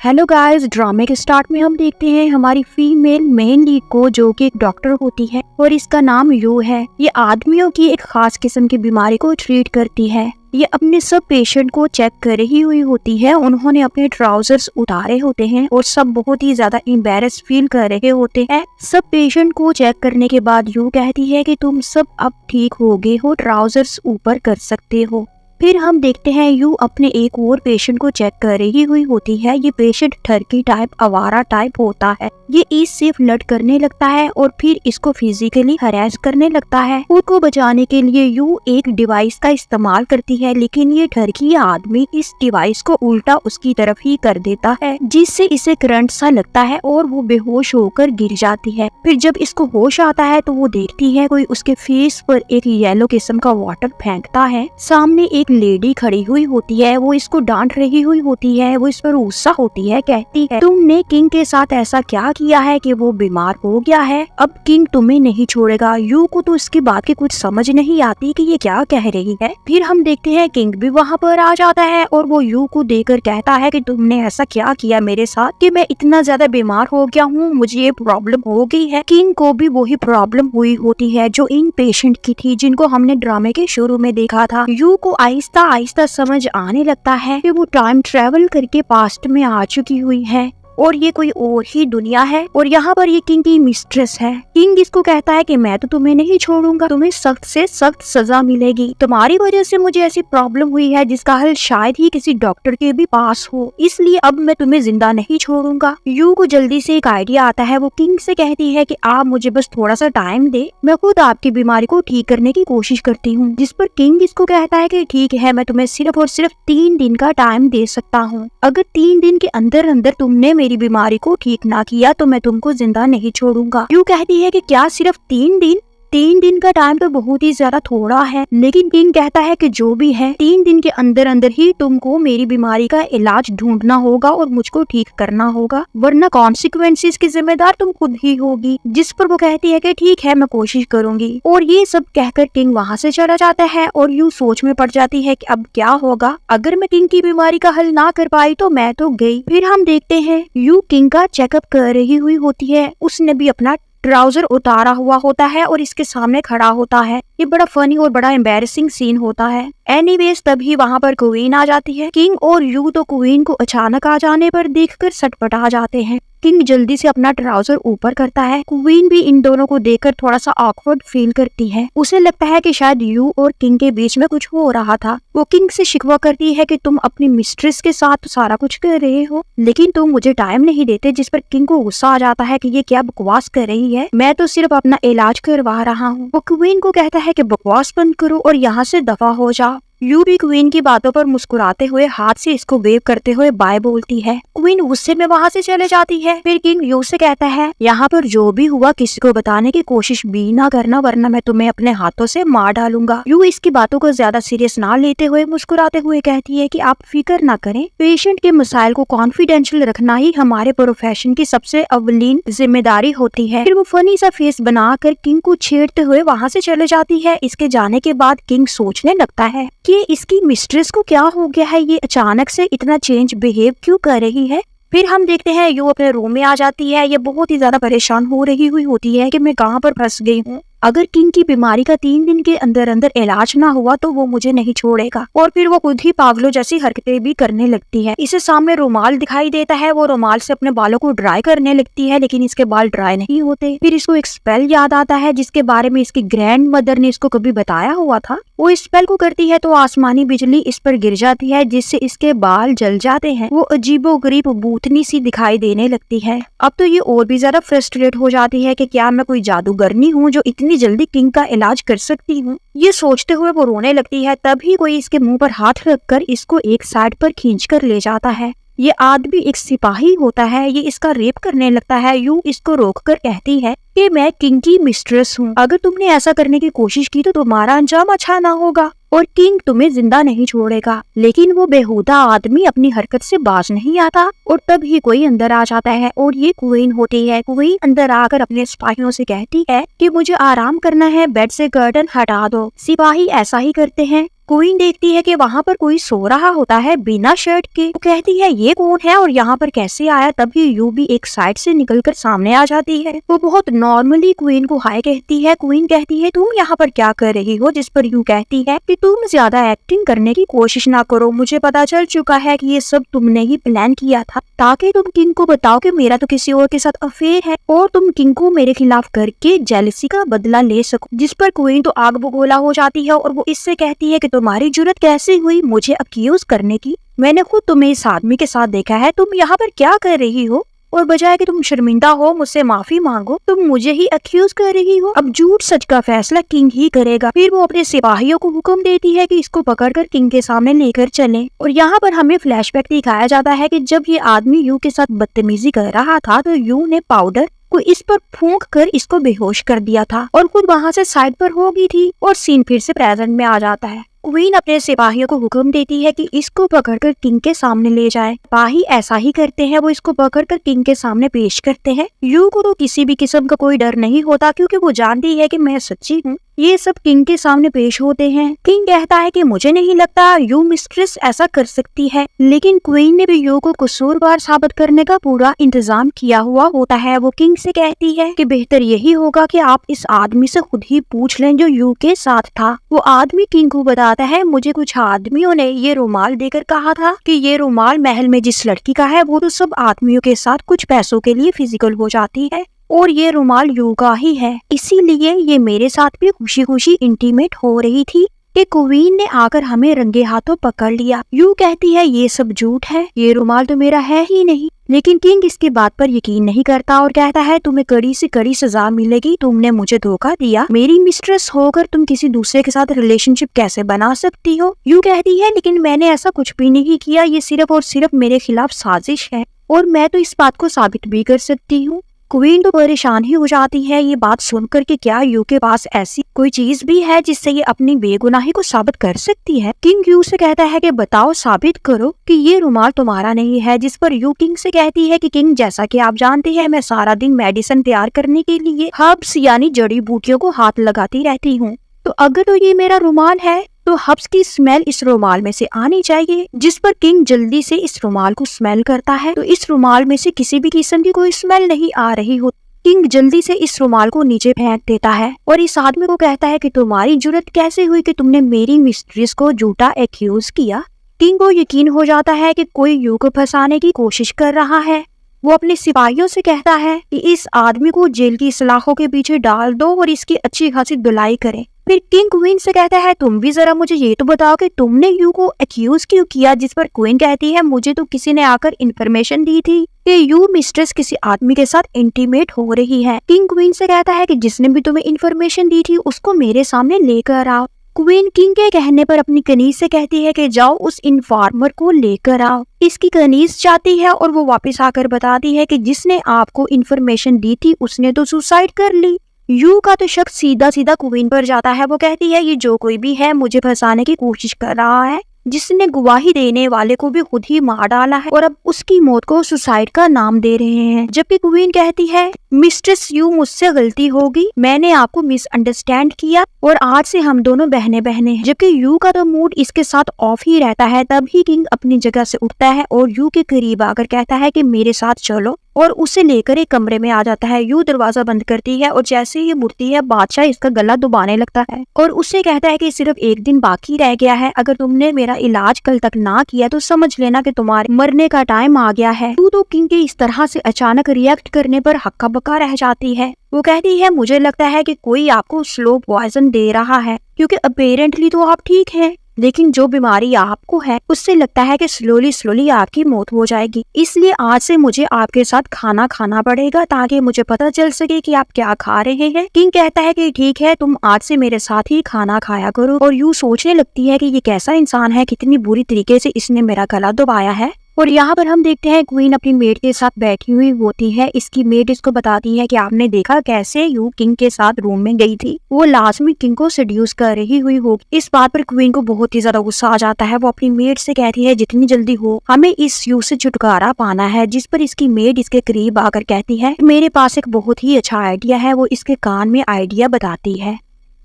Hello guys, ड्रामे के start में हम देखते हैं हमारी फीमेल मेन लीड को, जो कि एक डॉक्टर होती है और इसका नाम यू है। ये आदमियों की एक खास किस्म की बीमारी को ट्रीट करती है। ये अपने सब पेशेंट को चेक कर रही हुई होती है। उन्होंने अपने ट्राउजर्स उतारे होते हैं और सब बहुत ही ज्यादा एम्बैरेस फील कर रहे होते हैं। सब पेशेंट को चेक करने के बाद यू कहती है कि तुम सब अब ठीक हो गए हो, ट्राउजर्स ऊपर कर सकते हो। फिर हम देखते हैं यू अपने एक और पेशेंट को चेक कर रही हुई होती है। ये पेशेंट ठरकी टाइप, आवारा टाइप होता है। ये इससे फ्लर्ट करने लगता है और फिर इसको फिजिकली हरास करने लगता है। खुद को बचाने के लिए यू एक डिवाइस का इस्तेमाल करती है, लेकिन ये ठरकी आदमी इस डिवाइस को उल्टा उसकी तरफ ही कर देता है, जिससे इसे करंट सा लगता है और वो बेहोश होकर गिर जाती है। फिर जब इसको होश आता है तो वो देखती है कोई उसके फेस पर एक येलो किस्म का वाटर फेंकता है। सामने एक लेडी खड़ी हुई होती है, वो इसको डांट रही हुई होती है। वो इस पर गुस्सा होती है, कहती है तुमने किंग के साथ ऐसा क्या किया है कि वो बीमार हो गया है, अब किंग तुम्हें नहीं छोड़ेगा। यू को तो इसकी बात की कुछ समझ नहीं आती कि ये क्या कह रही है। फिर हम देखते हैं किंग भी वहाँ पर आ जाता है और वो यू को देखकर कहता है कि तुमने ऐसा क्या किया मेरे साथ कि मैं इतना ज्यादा बीमार हो गया हूँ, मुझे ये प्रॉब्लम हो गई है। किंग को भी वही प्रॉब्लम हुई होती है जो इन पेशेंट की थी, जिनको हमने ड्रामे के शुरू में देखा था। यू को आहिस्ता आहिस्ता समझ आने लगता है कि वो टाइम ट्रेवल करके पास्ट में आ चुकी हुई है और ये कोई और ही दुनिया है और यहाँ पर ये किंग की मिस्ट्रेस है। किंग इसको कहता है कि मैं तो तुम्हें नहीं छोड़ूंगा, तुम्हें सख्त से सख्त सजा मिलेगी। तुम्हारी वजह से मुझे ऐसी प्रॉब्लम हुई है जिसका हल शायद ही किसी डॉक्टर के भी पास हो, इसलिए अब मैं तुम्हें जिंदा नहीं छोड़ूंगा। यू को जल्दी से एक आइडिया आता है। वो किंग से कहती है कि आप मुझे बस थोड़ा सा टाइम दे, मैं खुद आपकी बीमारी को ठीक करने की कोशिश करती हूँ। जिस पर किंग इसको कहता है कि ठीक है, मैं तुम्हें सिर्फ और सिर्फ 3 दिन का टाइम दे सकता हूँ। अगर 3 दिन के अंदर अंदर तुमने मेरी बीमारी को ठीक ना किया तो मैं तुमको जिंदा नहीं छोड़ूंगा। यू कहती है कि क्या सिर्फ 3 दिन? 3 दिन का टाइम तो बहुत ही ज्यादा थोड़ा है, लेकिन किंग कहता है कि जो भी है 3 दिन के अंदर अंदर ही तुमको मेरी बीमारी का इलाज ढूंढना होगा और मुझको ठीक करना होगा, वरना कॉन्सिक्वेंसेस की जिम्मेदार तुम खुद ही होगी। जिस पर वो कहती है कि ठीक है, मैं कोशिश करूंगी। और ये सब कहकर किंग वहाँ से चला जाता है और यू सोच में पड़ जाती है कि अब क्या होगा। अगर मैं किंग की बीमारी का हल ना कर पाई तो मैं तो गई। फिर हम देखते हैं यू किंग का चेकअप कर रही हुई होती है। उसने भी अपना ट्राउजर उतारा हुआ होता है और इसके सामने खड़ा होता है। ये बड़ा फनी और बड़ा एम्बैरेसिंग सीन होता है। एनीवेज तभी वहाँ पर क्वीन आ जाती है। किंग और यू तो क्वीन को अचानक आ जाने पर देखकर सटपटा जाते हैं। किंग जल्दी से अपना ट्राउजर ऊपर करता है। क्वीन भी इन दोनों को देखकर थोड़ा सा ऑकवर्ड फील करती है। उसे लगता है कि शायद यू और किंग के बीच में कुछ हो रहा था। वो किंग से शिकवा करती है कि तुम अपनी मिस्ट्रेस के साथ तो सारा कुछ कर रहे हो, लेकिन तुम मुझे टाइम नहीं देते। जिस पर किंग को गुस्सा आ जाता है कि ये क्या बकवास कर रही है, मैं तो सिर्फ अपना इलाज करवा रहा हूँ। वो क्वीन को कहता है कि बकवास बंद करो और यहाँ से दफा हो जाओ। यू भी क्वीन की बातों पर मुस्कुराते हुए हाथ से इसको वेव करते हुए बाय बोलती है। क्वीन गुस्से में वहाँ से चले जाती है। फिर किंग यू से कहता है यहाँ पर जो भी हुआ किसी को बताने की कोशिश भी ना करना, वरना मैं तुम्हें अपने हाथों से मार डालूंगा। यू इसकी बातों को ज्यादा सीरियस ना लेते हुए मुस्कुराते हुए कहती है कि आप फिक्र ना करें, पेशेंट के मसाइल को कॉन्फिडेंशियल रखना ही हमारे प्रोफेशन की सबसे अव्वलीन जिम्मेदारी होती है। फिर वो फनी सा फेस बनाकर किंग को छेड़ते हुए वहाँ से चले जाती है। इसके जाने के बाद किंग सोचने लगता है कि इसकी मिस्ट्रेस को क्या हो गया है, ये अचानक से इतना चेंज बिहेव क्यों कर रही है। फिर हम देखते हैं यू अपने रूम में आ जाती है। ये बहुत ही ज्यादा परेशान हो रही हुई होती है कि मैं कहाँ पर फंस गई हूँ। अगर किंग की बीमारी का 3 दिन के अंदर अंदर इलाज ना हुआ तो वो मुझे नहीं छोड़ेगा। और फिर वो खुद ही पागलों जैसी हरकतें भी करने लगती है। इसे सामने रुमाल दिखाई देता है। वो रुमाल से अपने बालों को ड्राई करने लगती है, लेकिन इसके बाल ड्राई नहीं होते। फिर इसको एक स्पेल याद आता है जिसके बारे में इसकी ग्रैंड मदर ने इसको कभी बताया हुआ था। वो इस स्पेल को करती है तो आसमानी बिजली इस पर गिर जाती है, जिससे इसके बाल जल जाते हैं। वो अजीबोगरीब भूतनी सी दिखाई देने लगती है। अब तो ये और भी ज्यादा फ्रस्ट्रेट हो जाती है कि क्या मैं कोई जादूगरनी हूँ जो इतनी जल्दी किंग का इलाज कर सकती हूँ। ये सोचते हुए वो रोने लगती है। तभी कोई इसके मुंह पर हाथ रखकर इसको एक साइड पर खींचकर ले जाता है। ये आदमी एक सिपाही होता है। ये इसका रेप करने लगता है। यू इसको रोककर कहती है कि मैं किंग की मिस्ट्रेस हूँ, अगर तुमने ऐसा करने की कोशिश की तो तुम्हारा अंजाम अच्छा ना होगा। और किंग तुम्हें जिंदा नहीं छोड़ेगा। लेकिन वो बेहुदा आदमी अपनी हरकत से बाज नहीं आता और तभी कोई अंदर आ जाता है और ये क्वीन होती है। क्वीन अंदर आकर अपने सिपाहियों से कहती है कि मुझे आराम करना है, बेड से कर्टन हटा दो। सिपाही ऐसा ही करते हैं। क्वीन देखती है कि वहाँ पर कोई सो रहा होता है बिना शर्ट के। वो कहती है ये कौन है और यहाँ पर कैसे आया। तभी यू भी एक साइड से निकलकर सामने आ जाती है। वो बहुत नॉर्मली क्वीन को हाय कहती है। क्वीन कहती है तुम यहाँ पर क्या कर रही हो, जिस पर यू कहती है कि तुम ज्यादा एक्टिंग करने की कोशिश ना करो, मुझे पता चल चुका है कि ये सब तुमने ही प्लान किया था ताकि तुम किंग को बताओ कि मेरा तो किसी और के साथ अफेयर है और तुम किंग को मेरे खिलाफ करके जेलसी का बदला ले सको। जिस पर क्वीन तो आग बगोला हो जाती है और वो इससे कहती है कि तुम्हारी जुर्रत कैसे हुई मुझे अक्यूज करने की, मैंने खुद तुम्हें इस आदमी के साथ देखा है, तुम यहाँ पर क्या कर रही हो और बजाय कि तुम शर्मिंदा हो मुझसे माफी मांगो तुम मुझे ही अक्यूज कर रही हो। अब झूठ सच का फैसला किंग ही करेगा। फिर वो अपने सिपाहियों को हुक्म देती है कि इसको पकड़कर किंग के सामने लेकर चलें। और यहाँ पर हमें फ्लैशबैक दिखाया जाता है कि जब ये आदमी यू के साथ बदतमीजी कर रहा था तो यू ने पाउडर को इस पर फूंक कर इसको बेहोश कर दिया था और खुद वहाँ से साइड पर हो गई थी और सीन फिर से प्रेजेंट में आ जाता है। क्वीन अपने सिपाहियों को हुक्म देती है कि इसको पकड़कर किंग के सामने ले जाए। सिपाही ऐसा ही करते हैं, वो इसको पकड़कर किंग के सामने पेश करते हैं। यू को तो किसी भी किस्म का कोई डर नहीं होता क्योंकि वो जानती है कि मैं सच्ची हूँ। ये सब किंग के सामने पेश होते हैं। किंग कहता है कि मुझे नहीं लगता यू मिस्ट्रेस ऐसा कर सकती है, लेकिन क्वीन ने भी यू को कसूरवार साबित करने का पूरा इंतजाम किया हुआ होता है। वो किंग से कहती है कि बेहतर यही होगा कि आप इस आदमी से खुद ही पूछ लें जो यू के साथ था। वो आदमी किंग को बताता है मुझे कुछ आदमियों ने ये रुमाल देकर कहा था कि ये रुमाल महल में जिस लड़की का है वो तो सब आदमियों के साथ कुछ पैसों के लिए फिजिकल हो जाती है और ये रुमाल यू का ही है, इसीलिए ये मेरे साथ भी खुशी खुशी इंटीमेट हो रही थी कि क्वीन ने आकर हमें रंगे हाथों पकड़ लिया। यू कहती है ये सब झूठ है, ये रुमाल तो मेरा है ही नहीं। लेकिन किंग इसकी बात पर यकीन नहीं करता और कहता है तुम्हें कड़ी से कड़ी सजा मिलेगी, तुमने मुझे धोखा दिया, मेरी मिस्ट्रेस होकर तुम किसी दूसरे के साथ रिलेशनशिप कैसे बना सकती हो। यू कहती है लेकिन मैंने ऐसा कुछ भी नहीं किया, ये सिर्फ और सिर्फ मेरे खिलाफ साजिश है और मैं तो इस बात को साबित भी कर सकती हूँ। क्वीन तो परेशान ही हो जाती है ये बात सुनकर कि क्या यू के पास ऐसी कोई चीज भी है जिससे ये अपनी बेगुनाही को साबित कर सकती है। किंग यू से कहता है कि बताओ, साबित करो कि ये रुमाल तुम्हारा नहीं है। जिस पर यू किंग से कहती है कि किंग जैसा कि आप जानते हैं मैं सारा दिन मेडिसिन तैयार करने के लिए हर्ब्स यानी जड़ी बूटियों को हाथ लगाती रहती हूँ, तो अगर तो ये मेरा रुमाल है तो हब्स की स्मेल इस रुमाल में से आनी चाहिए। जिस पर किंग जल्दी से इस रुमाल को स्मेल करता है तो इस रुमाल में से किसी भी किस्म की कोई स्मेल नहीं आ रही हो। किंग जल्दी से इस रुमाल को नीचे फेंक देता है और इस आदमी को कहता है कि तुम्हारी जुर्रत कैसे हुई कि तुमने मेरी मिस्ट्रेस को झूठा एक्यूज किया। किंग को यकीन हो जाता है कि कोई यू को फंसाने की कोशिश कर रहा है। वो अपने सिपाहियों से कहता है कि इस आदमी को जेल की सलाखों के पीछे डाल दो और इसकी अच्छी खासी धुलाई करें। फिर किंग क्वीन से कहता है तुम भी जरा मुझे ये तो बताओ कि तुमने यू को एक्यूज क्यों किया। जिस पर क्वीन कहती है मुझे तो किसी ने आकर इन्फॉर्मेशन दी थी कि यू मिस्ट्रेस किसी आदमी के साथ इंटीमेट हो रही है। किंग क्वीन से कहता है कि जिसने भी तुम्हें इन्फॉर्मेशन दी थी उसको मेरे सामने लेकर आओ। क्वीन किंग के कहने पर अपनी कनीज से कहती है कि जाओ उस इन्फॉर्मर को लेकर आओ। इसकी कनीज जाती है और वो वापस आकर बताती है कि जिसने आपको इन्फॉर्मेशन दी थी उसने तो सुसाइड कर ली। यू का तो शक सीधा सीधा क्वीन पर जाता है। वो कहती है ये जो कोई भी है मुझे फंसाने की कोशिश कर रहा है, जिसने गवाही देने वाले को भी खुद ही मार डाला है और अब उसकी मौत को सुसाइड का नाम दे रहे हैं। जबकि क्वीन कहती है मिस्ट्रेस यू मुझसे गलती होगी, मैंने आपको मिसअंडरस्टैंड किया और आज से हम दोनों बहने बहने हैं। जबकि यू का तो मूड इसके साथ ऑफ ही रहता है। तभी किंग अपनी जगह से उठता है और यू के करीब आकर कहता है कि मेरे साथ चलो और उसे लेकर एक कमरे में आ जाता है। यू दरवाजा बंद करती है और जैसे ही मुड़ती है बादशाह इसका गला दबाने लगता है और उससे कहता है कि सिर्फ एक दिन बाकी रह गया है, अगर तुमने मेरा इलाज कल तक ना किया तो समझ लेना कि तुम्हारे मरने का टाइम आ गया है। यू तो किंग के इस तरह से अचानक रिएक्ट करने पर हक्का बक्का रह जाती है। वो कहती है मुझे लगता है कि कोई आपको स्लो पॉइजन दे रहा है क्योंकि अपेरेंटली तो आप ठीक है, लेकिन जो बीमारी आपको है उससे लगता है कि स्लोली स्लोली आपकी मौत हो जाएगी। इसलिए आज से मुझे आपके साथ खाना खाना पड़ेगा ताकि मुझे पता चल सके कि आप क्या खा रहे हैं। किंग कहता है कि ठीक है, तुम आज से मेरे साथ ही खाना खाया करो। और यू सोचने लगती है कि ये कैसा इंसान है, कितनी बुरी तरीके से इसने मेरा गला दबाया है। और यहाँ पर हम देखते हैं क्वीन अपनी मेड के साथ बैठी हुई होती है। इसकी मेड इसको बताती है कि आपने देखा कैसे यू किंग के साथ रूम में गई थी, वो लास्ट में किंग को सेड्यूस कर रही हुई होगी। इस बात पर क्वीन को बहुत ही ज्यादा गुस्सा आ जाता है। वो अपनी मेड से कहती है जितनी जल्दी हो हमें इस यू से छुटकारा पाना है, जिस पर इसकी मेड इसके करीब आकर कहती है मेरे पास एक बहुत ही अच्छा आइडिया है। वो इसके कान में आइडिया बताती है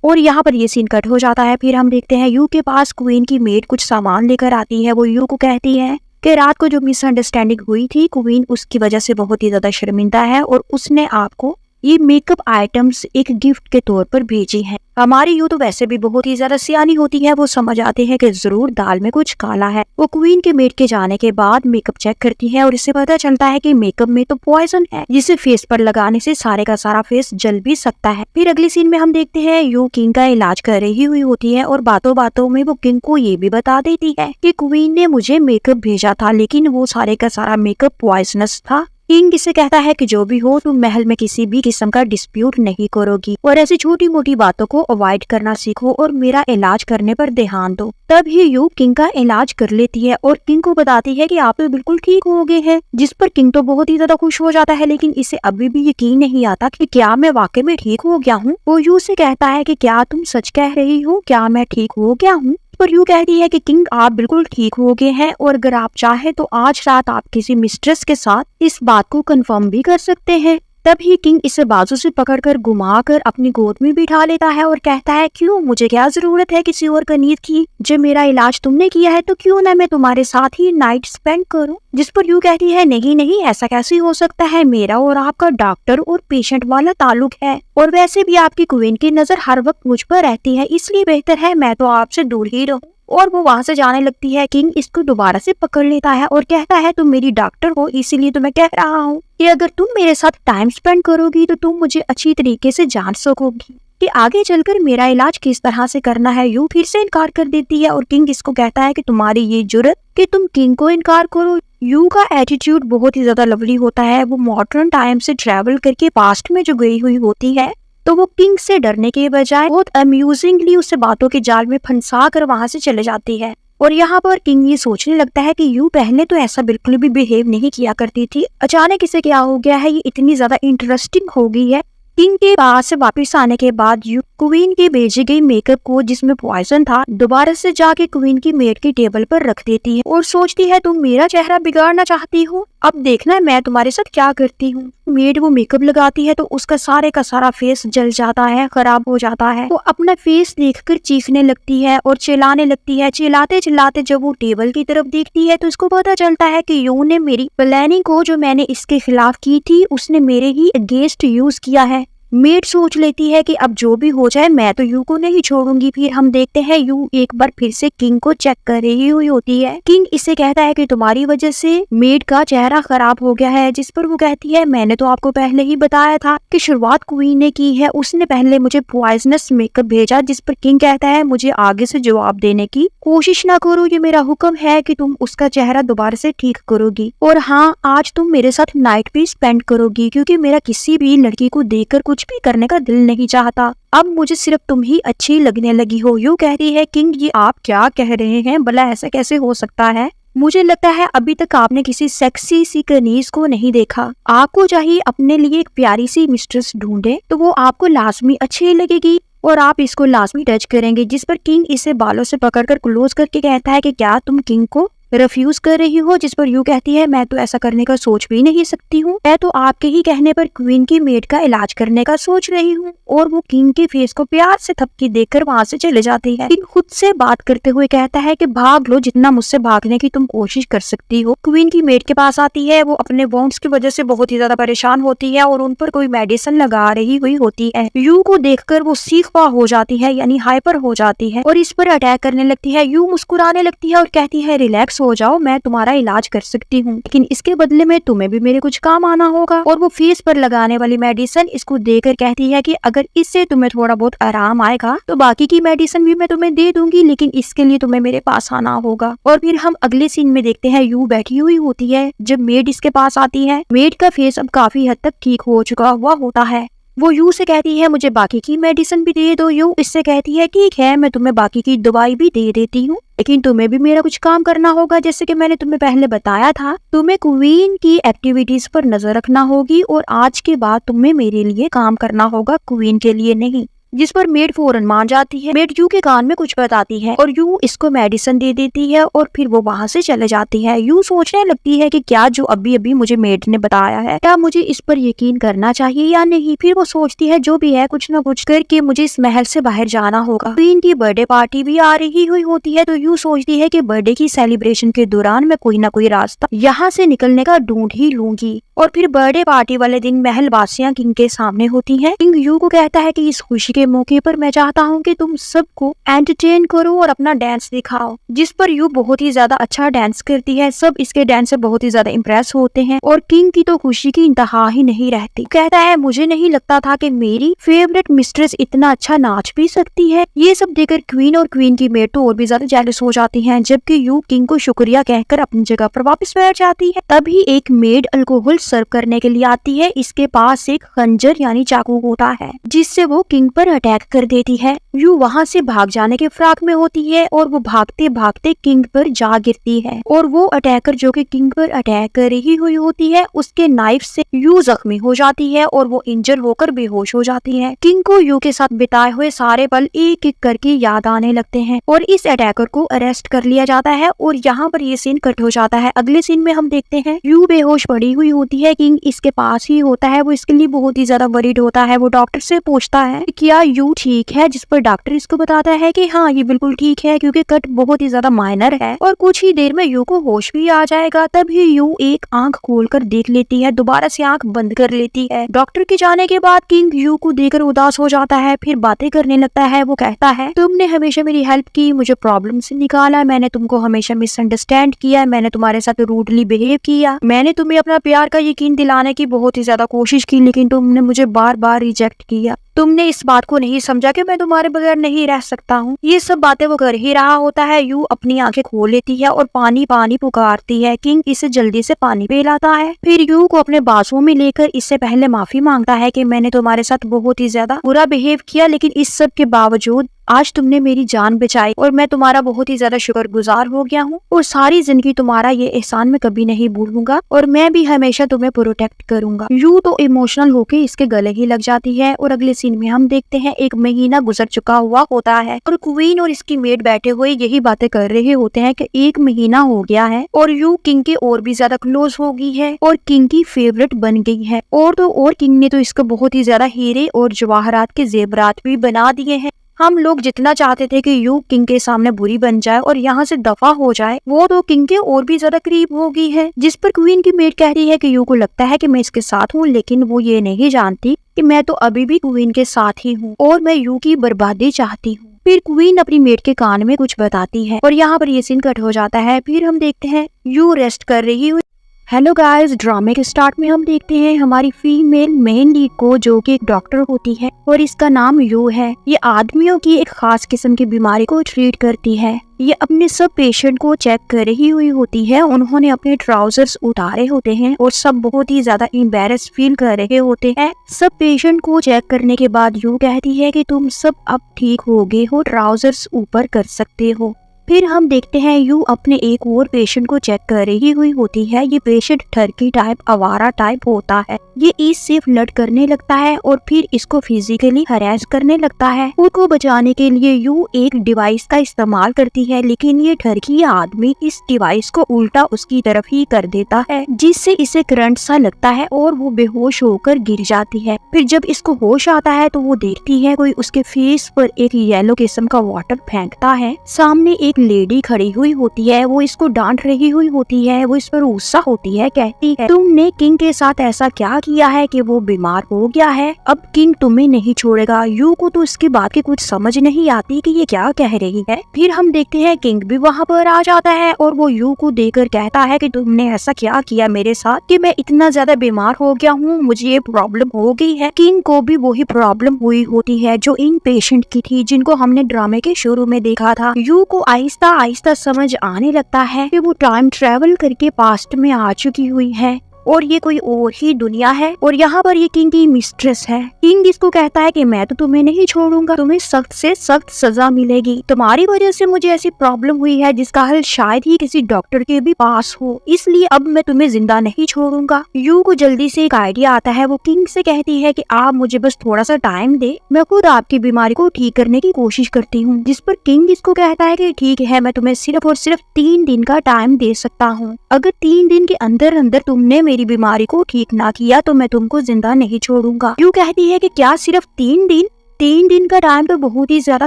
और यहाँ पर ये सीन कट हो जाता है। फिर हम देखते हैं यू के पास क्वीन की मेड कुछ सामान लेकर आती है। वो यू को कहती है कि रात को जो मिसअंडरस्टैंडिंग हुई थी क्वीन उसकी वजह से बहुत ही ज्यादा शर्मिंदा है और उसने आपको ये मेकअप आइटम्स एक गिफ्ट के तौर पर भेजी है। हमारी यू तो वैसे भी बहुत ही ज्यादा सियानी होती है, वो समझ आते हैं कि जरूर दाल में कुछ काला है। वो क्वीन के मेड के जाने के बाद मेकअप चेक करती है और इससे पता चलता है कि मेकअप में तो पॉइजन है, जिसे फेस पर लगाने से सारे का सारा फेस जल भी सकता है। फिर अगली सीन में हम देखते हैं यू किंग का इलाज कर रही हुई होती है और बातों बातों में वो किंग को ये भी बता देती है कि क्वीन ने मुझे मेकअप भेजा था, लेकिन वो सारे का सारा मेकअप पॉइजनस था। किंग इसे कहता है कि जो भी हो तुम महल में किसी भी किस्म का डिस्प्यूट नहीं करोगी और ऐसी छोटी मोटी बातों को अवॉइड करना सीखो और मेरा इलाज करने पर ध्यान दो। तब ही यू किंग का इलाज कर लेती है और किंग को बताती है कि आप तो बिल्कुल ठीक हो गए हैं, जिस पर किंग तो बहुत ही ज्यादा खुश हो जाता है, लेकिन इसे अभी भी यकीन नहीं आता कि क्या मैं वाकई में ठीक हो गया हूँ। वो यू से कहता है कि क्या तुम सच कह रही हो, क्या मैं ठीक हो गया हूँ? पर यू कहती है कि किंग आप बिल्कुल ठीक हो गए हैं और अगर आप चाहे तो आज रात आप किसी मिस्ट्रेस के साथ इस बात को कंफर्म भी कर सकते हैं। तभी किंग इसे बाजू से पकड़कर घुमाकर अपनी गोद में बिठा लेता है और कहता है क्यों, मुझे क्या जरूरत है किसी और कनीज की? जब मेरा इलाज तुमने किया है तो क्यों ना मैं तुम्हारे साथ ही नाइट स्पेंड करूं? जिस पर यू कहती है नहीं नहीं, ऐसा कैसे हो सकता है, मेरा और आपका डॉक्टर और पेशेंट वाला ताल्लुक है और वैसे भी आपकी क्वीन की नजर हर वक्त मुझ पर रहती है, इसलिए बेहतर है मैं तो आपसे दूर ही रहूं। और वो वहाँ से जाने लगती है। किंग इसको दोबारा से पकड़ लेता है और कहता है तुम मेरी डॉक्टर हो, इसीलिए तो मैं कह रहा हूँ कि अगर तुम मेरे साथ टाइम स्पेंड करोगी तो तुम मुझे अच्छी तरीके से जान सकोगी कि आगे चलकर मेरा इलाज किस तरह से करना है। यू फिर से इनकार कर देती है और किंग इसको कहता है कि तुम्हारी ये जुर्रत कि तुम किंग को इनकार करो। यू का एटीट्यूड बहुत ही ज्यादा लवली होता है। वो मॉडर्न टाइम से ट्रेवल करके पास्ट में जो गई हुई होती है, तो वो किंग से डरने के बजाय बहुत अम्यूजिंगली उसे बातों के जाल में फंसा कर वहां से चले जाती है। और यहाँ पर किंग ये सोचने लगता है कि यू पहले तो ऐसा बिल्कुल भी बिहेव नहीं किया करती थी, अचानक इसे क्या हो गया है, ये इतनी ज्यादा इंटरेस्टिंग हो गई है। किंग के पास से वापस आने के बाद यू क्वीन की भेजी गई मेकअप को जिसमें पॉइजन था दोबारा से जाके क्वीन की मेड की टेबल पर रख देती है और सोचती है तुम मेरा चेहरा बिगाड़ना चाहती हो, अब देखना है मैं तुम्हारे साथ क्या करती हूँ। मेड वो मेकअप लगाती है तो उसका सारे का सारा फेस जल जाता है, खराब हो जाता है। वो अपना फेस देखकर चीखने लगती है और चिल्लाने लगती है। चिल्लाते चिल्लाते जब वो टेबल की तरफ देखती है तो उसको पता चलता है कि यू ने मेरी प्लानिंग को जो मैंने इसके खिलाफ की थी उसने मेरे ही अगेंस्ट यूज किया है। मेड सोच लेती है कि अब जो भी हो जाए मैं तो यू को नहीं छोड़ूंगी। फिर हम देखते हैं यू एक बार फिर से किंग को चेक कर रही हुई होती है। किंग इससे कहता है कि तुम्हारी वजह से मेड का चेहरा खराब हो गया है, जिस पर वो कहती है मैंने तो आपको पहले ही बताया था कि शुरुआत क्वीन ने की है, उसने पहले मुझे पॉइजनस मेकअप भेजा। जिस पर किंग कहता है मुझे आगे से जवाब देने की कोशिश ना करो, ये मेरा हुक्म है कि तुम उसका चेहरा दोबारा से ठीक करोगी और हाँ आज तुम मेरे साथ नाइट भी स्पेंड करोगी, क्योंकि मेरा किसी भी लड़की को देखकर कुछ भी करने का दिल नहीं चाहता। अब मुझे सिर्फ तुम ही अच्छी लगने लगी हो। यू कहती है किंग ये आप क्या कह रहे हैं, भला ऐसा कैसे हो सकता है? मुझे लगता है अभी तक आपने किसी सेक्सी सी कनीज को नहीं देखा। आपको चाहिए अपने लिए एक प्यारी सी मिस्ट्रेस ढूंढे तो वो आपको लाजमी अच्छी लगेगी और आप इसको लाजमी टच करेंगे। जिस पर किंग इसे बालों से पकड़कर क्लोज करके कहता है कि क्या तुम किंग को रिफ्यूज कर रही हो? जिस पर यू कहती है मैं तो ऐसा करने का सोच भी नहीं सकती हूँ, मैं तो आपके ही कहने पर क्वीन की मेड का इलाज करने का सोच रही हूँ। और वो किंग के फेस को प्यार से थपकी देकर वहाँ से चले जाती है। किंग खुद से बात करते हुए कहता है कि भाग लो, जितना मुझसे भागने की तुम कोशिश कर सकती हो। क्वीन की मेड के पास आती है। वो अपने वॉन्ट्स की वजह से बहुत ही ज्यादा परेशान होती है और उन पर कोई मेडिसिन लगा रही हुई होती है। यू को देखकर वो सीखवा हो जाती है, यानी हाइपर हो जाती है और इस पर अटैक करने लगती है। यू मुस्कुराने लगती है और कहती है रिलैक्स हो जाओ, मैं तुम्हारा इलाज कर सकती हूँ, लेकिन इसके बदले में तुम्हें भी मेरे कुछ काम आना होगा। और वो फेस पर लगाने वाली मेडिसिन इसको देकर कहती है कि अगर इससे तुम्हें थोड़ा बहुत आराम आएगा तो बाकी की मेडिसिन भी मैं तुम्हें दे दूंगी, लेकिन इसके लिए तुम्हें मेरे पास आना होगा। और फिर हम अगले सीन में देखते हैं यू बैठी हुई होती है जब मेड इसके पास आती है। मेड का फेस अब काफी हद तक ठीक हो चुका हुआ होता है। वो यू से कहती है मुझे बाकी की मेडिसिन भी दे दो। यू इससे कहती है ठीक है मैं तुम्हें बाकी की दवाई भी दे देती हूँ, लेकिन तुम्हें भी मेरा कुछ काम करना होगा। जैसे कि मैंने तुम्हें पहले बताया था, तुम्हें क्वीन की एक्टिविटीज पर नजर रखना होगी और आज के बाद तुम्हें मेरे लिए काम करना होगा, क्वीन के लिए नहीं। जिस पर मेड फौरन मान जाती है। मेड यू के कान में कुछ बताती है और यू इसको मेडिसिन दे देती है और फिर वो वहाँ से चले जाती है। यू सोचने लगती है कि क्या जो अभी अभी मुझे मेड ने बताया है, क्या मुझे इस पर यकीन करना चाहिए या नहीं। फिर वो सोचती है जो भी है कुछ न कुछ करके मुझे इस महल से बाहर जाना होगा। क्वीन की बर्थडे पार्टी भी आ रही हुई होती है, तो यू सोचती है कि बर्थडे की सेलिब्रेशन के दौरान मैं कोई ना कोई रास्ता यहाँ से निकलने का ढूंढ ही लूंगी। और फिर बर्थडे पार्टी वाले दिन महल वासियां किंग के सामने होती हैं। किंग यू को कहता है कि इस खुशी के मौके पर मैं चाहता हूँ कि तुम सबको एंटरटेन करो और अपना डांस दिखाओ। जिस पर यू बहुत ही ज्यादा अच्छा डांस करती है। सब इसके डांस से बहुत ही ज्यादा इम्प्रेस होते हैं और किंग की तो खुशी की इंतहा ही नहीं रहती। कहता है मुझे नहीं लगता था कि मेरी फेवरेट मिस्ट्रेस इतना अच्छा नाच भी सकती है। ये सब देखकर क्वीन और क्वीन की मेड तो और भी ज्यादा जेलस हो जाती है, जबकि यू किंग को शुक्रिया कहकर अपनी जगह पर वापस बैठ जाती है। तभी एक मेड अल्कोहल सर्व करने के लिए आती है। इसके पास एक खंजर यानी चाकू होता है, जिससे वो किंग पर अटैक कर देती है। यू वहाँ से भाग जाने के फिराक में होती है और वो भागते भागते किंग पर जा गिरती है और वो अटैकर जो कि किंग पर अटैक कर रही हुई होती है, उसके नाइफ से यू जख्मी हो जाती है और वो इंजर होकर बेहोश हो जाती है। किंग को यू के साथ बिताए हुए सारे पल एक एक करके याद आने लगते हैं और इस अटैकर को अरेस्ट कर लिया जाता है और यहाँ पर ये सीन कट हो जाता है। अगले सीन में हम देखते हैं यू बेहोश पड़ी हुई होती है, किंग इसके पास ही होता है। वो इसके लिए बहुत ही ज्यादा वरीड होता है। वो डॉक्टर से पूछता है क्या यू ठीक है, जिस पर डॉक्टर इसको बताता है कि हाँ ये बिल्कुल ठीक है क्योंकि कट बहुत ही ज्यादा माइनर है और कुछ ही देर में यू को होश भी आ जाएगा। तभी यू एक आंख खोलकर देख लेती है, दोबारा से आंख बंद कर लेती है। डॉक्टर के जाने के बाद किंग यू को देखकर उदास हो जाता है, फिर बातें करने लगता है। वो कहता है तुमने हमेशा मेरी हेल्प की, मुझे प्रॉब्लम से निकाला, मैंने तुमको हमेशा मिसअंडरस्टैंड किया, मैंने तुम्हारे साथ रूडली बिहेव किया, मैंने तुम्हें अपना प्यार का यकीन दिलाने की बहुत ही ज्यादा कोशिश की, लेकिन तुमने मुझे बार बार रिजेक्ट किया। तुमने इस बात को नहीं समझा कि मैं तुम्हारे बगैर नहीं रह सकता हूँ। ये सब बातें वो कर ही रहा होता है। यू अपनी आंखें खोल लेती है और पानी पानी पुकारती है। किंग इसे जल्दी से पानी पिलाता है, फिर यू को अपने बाजुओं में लेकर इससे पहले माफी मांगता है कि मैंने तुम्हारे साथ बहुत ही ज्यादा बुरा बिहेव किया, लेकिन इस सब के बावजूद आज तुमने मेरी जान बचाई और मैं तुम्हारा बहुत ही ज्यादा शुक्रगुजार हो गया हूँ और सारी जिंदगी तुम्हारा ये एहसान मैं कभी नहीं भूलूंगा और मैं भी हमेशा तुम्हें प्रोटेक्ट करूंगा। यू तो इमोशनल होके इसके गले ही लग जाती है और अगले सीन में हम देखते हैं एक महीना गुजर चुका हुआ होता है और क्वीन और इसकी मेड बैठे हुए यही बातें कर रहे होते हैं कि एक महीना हो गया है और यू किंग के और भी ज्यादा क्लोज हो गई है और किंग की फेवरेट बन गई है। और तो और किंग ने तो इसको बहुत ही ज्यादा हीरे और जवाहरात के जेवरात भी बना दिए हैं। हम लोग जितना चाहते थे कि यू किंग के सामने बुरी बन जाए और यहाँ से दफा हो जाए, वो तो किंग के और भी ज्यादा करीब हो गई है। जिस पर क्वीन की मेड कह रही है कि यू को लगता है कि मैं इसके साथ हूँ, लेकिन वो ये नहीं जानती कि मैं तो अभी भी क्वीन के साथ ही हूँ और मैं यू की बर्बादी चाहती हूँ। फिर क्वीन अपनी मेड के कान में कुछ बताती है और यहाँ पर ये सीन कट हो जाता है। फिर हम देखते हैं यू रेस्ट कर रही हुई। हेलो गाइस, ड्रामे के स्टार्ट में हम देखते हैं हमारी फीमेल मेन लीड को, जो कि एक डॉक्टर होती है और इसका नाम यू है। ये आदमियों की एक खास किस्म की बीमारी को ट्रीट करती है। ये अपने सब पेशेंट को चेक कर रही हुई होती है। उन्होंने अपने ट्राउजर्स उतारे होते हैं और सब बहुत ही ज्यादा एम्बैरेस फील कर रहे होते हैं। सब पेशेंट को चेक करने के बाद यू कहती है कि तुम सब अब ठीक हो गए हो, ट्राउजर्स ऊपर कर सकते हो। फिर हम देखते हैं यू अपने एक और पेशेंट को चेक कर रही हुई होती है। ये पेशेंट ठरकी टाइप, आवारा टाइप होता है। ये इससे फ्लर्ट करने लगता है और फिर इसको फिजिकली हरास करने लगता है। खुद को बचाने के लिए यू एक डिवाइस का इस्तेमाल करती है, लेकिन ये ठरकी आदमी इस डिवाइस को उल्टा उसकी तरफ ही कर देता है, जिससे इसे करंट सा लगता है और वो बेहोश होकर गिर जाती है। फिर जब इसको होश आता है तो वो देखती है कोई उसके फेस पर एक येलो किस्म का वाटर फेंकता है। सामने एक लेडी खड़ी हुई होती है, वो इसको डांट रही हुई होती है। वो इस पर गुस्सा होती है, कहती है तुमने किंग के साथ ऐसा क्या किया है कि वो बीमार हो गया है, अब किंग तुम्हें नहीं छोड़ेगा। यू को तो इसकी बात की कुछ समझ नहीं आती कि ये क्या कह रही है। फिर हम देखते हैं किंग भी वहाँ पर आ जाता है और वो यू को देखकर कहता है कि तुमने ऐसा क्या किया मेरे साथ कि मैं इतना ज्यादा बीमार हो गया हूँ, मुझे ये प्रॉब्लम हो गई है। किंग को भी वही प्रॉब्लम हुई होती है जो इन पेशेंट की थी, जिनको हमने ड्रामे के शुरू में देखा था। यू को आहिस्ता आहिस्ता समझ आने लगता है कि वो टाइम ट्रेवल करके पास्ट में आ चुकी हुई है और ये कोई और ही दुनिया है और यहाँ पर ये किंग की मिस्ट्रेस है। किंग इसको कहता है कि मैं तो तुम्हें नहीं छोड़ूंगा, तुम्हें सख्त से सख्त सजा मिलेगी। तुम्हारी वजह से मुझे ऐसी प्रॉब्लम हुई है जिसका हल शायद ही किसी डॉक्टर के भी पास हो, इसलिए अब मैं तुम्हें जिंदा नहीं छोड़ूंगा। यू को जल्दी से एक आइडिया आता है। वो किंग से कहती है कि आप मुझे बस थोड़ा सा टाइम दे, मैं खुद आपकी बीमारी को ठीक करने की कोशिश करती हूँ। जिस पर किंग इसको कहता है कि ठीक है, मैं तुम्हें सिर्फ और सिर्फ 3 दिन का टाइम दे सकता हूँ। अगर 3 दिन के अंदर अंदर तुमने मेरी बीमारी को ठीक ना किया तो मैं तुमको जिंदा नहीं छोड़ूंगा। यू कहती है कि क्या सिर्फ 3 दिन? 3 दिन का टाइम तो बहुत ही ज्यादा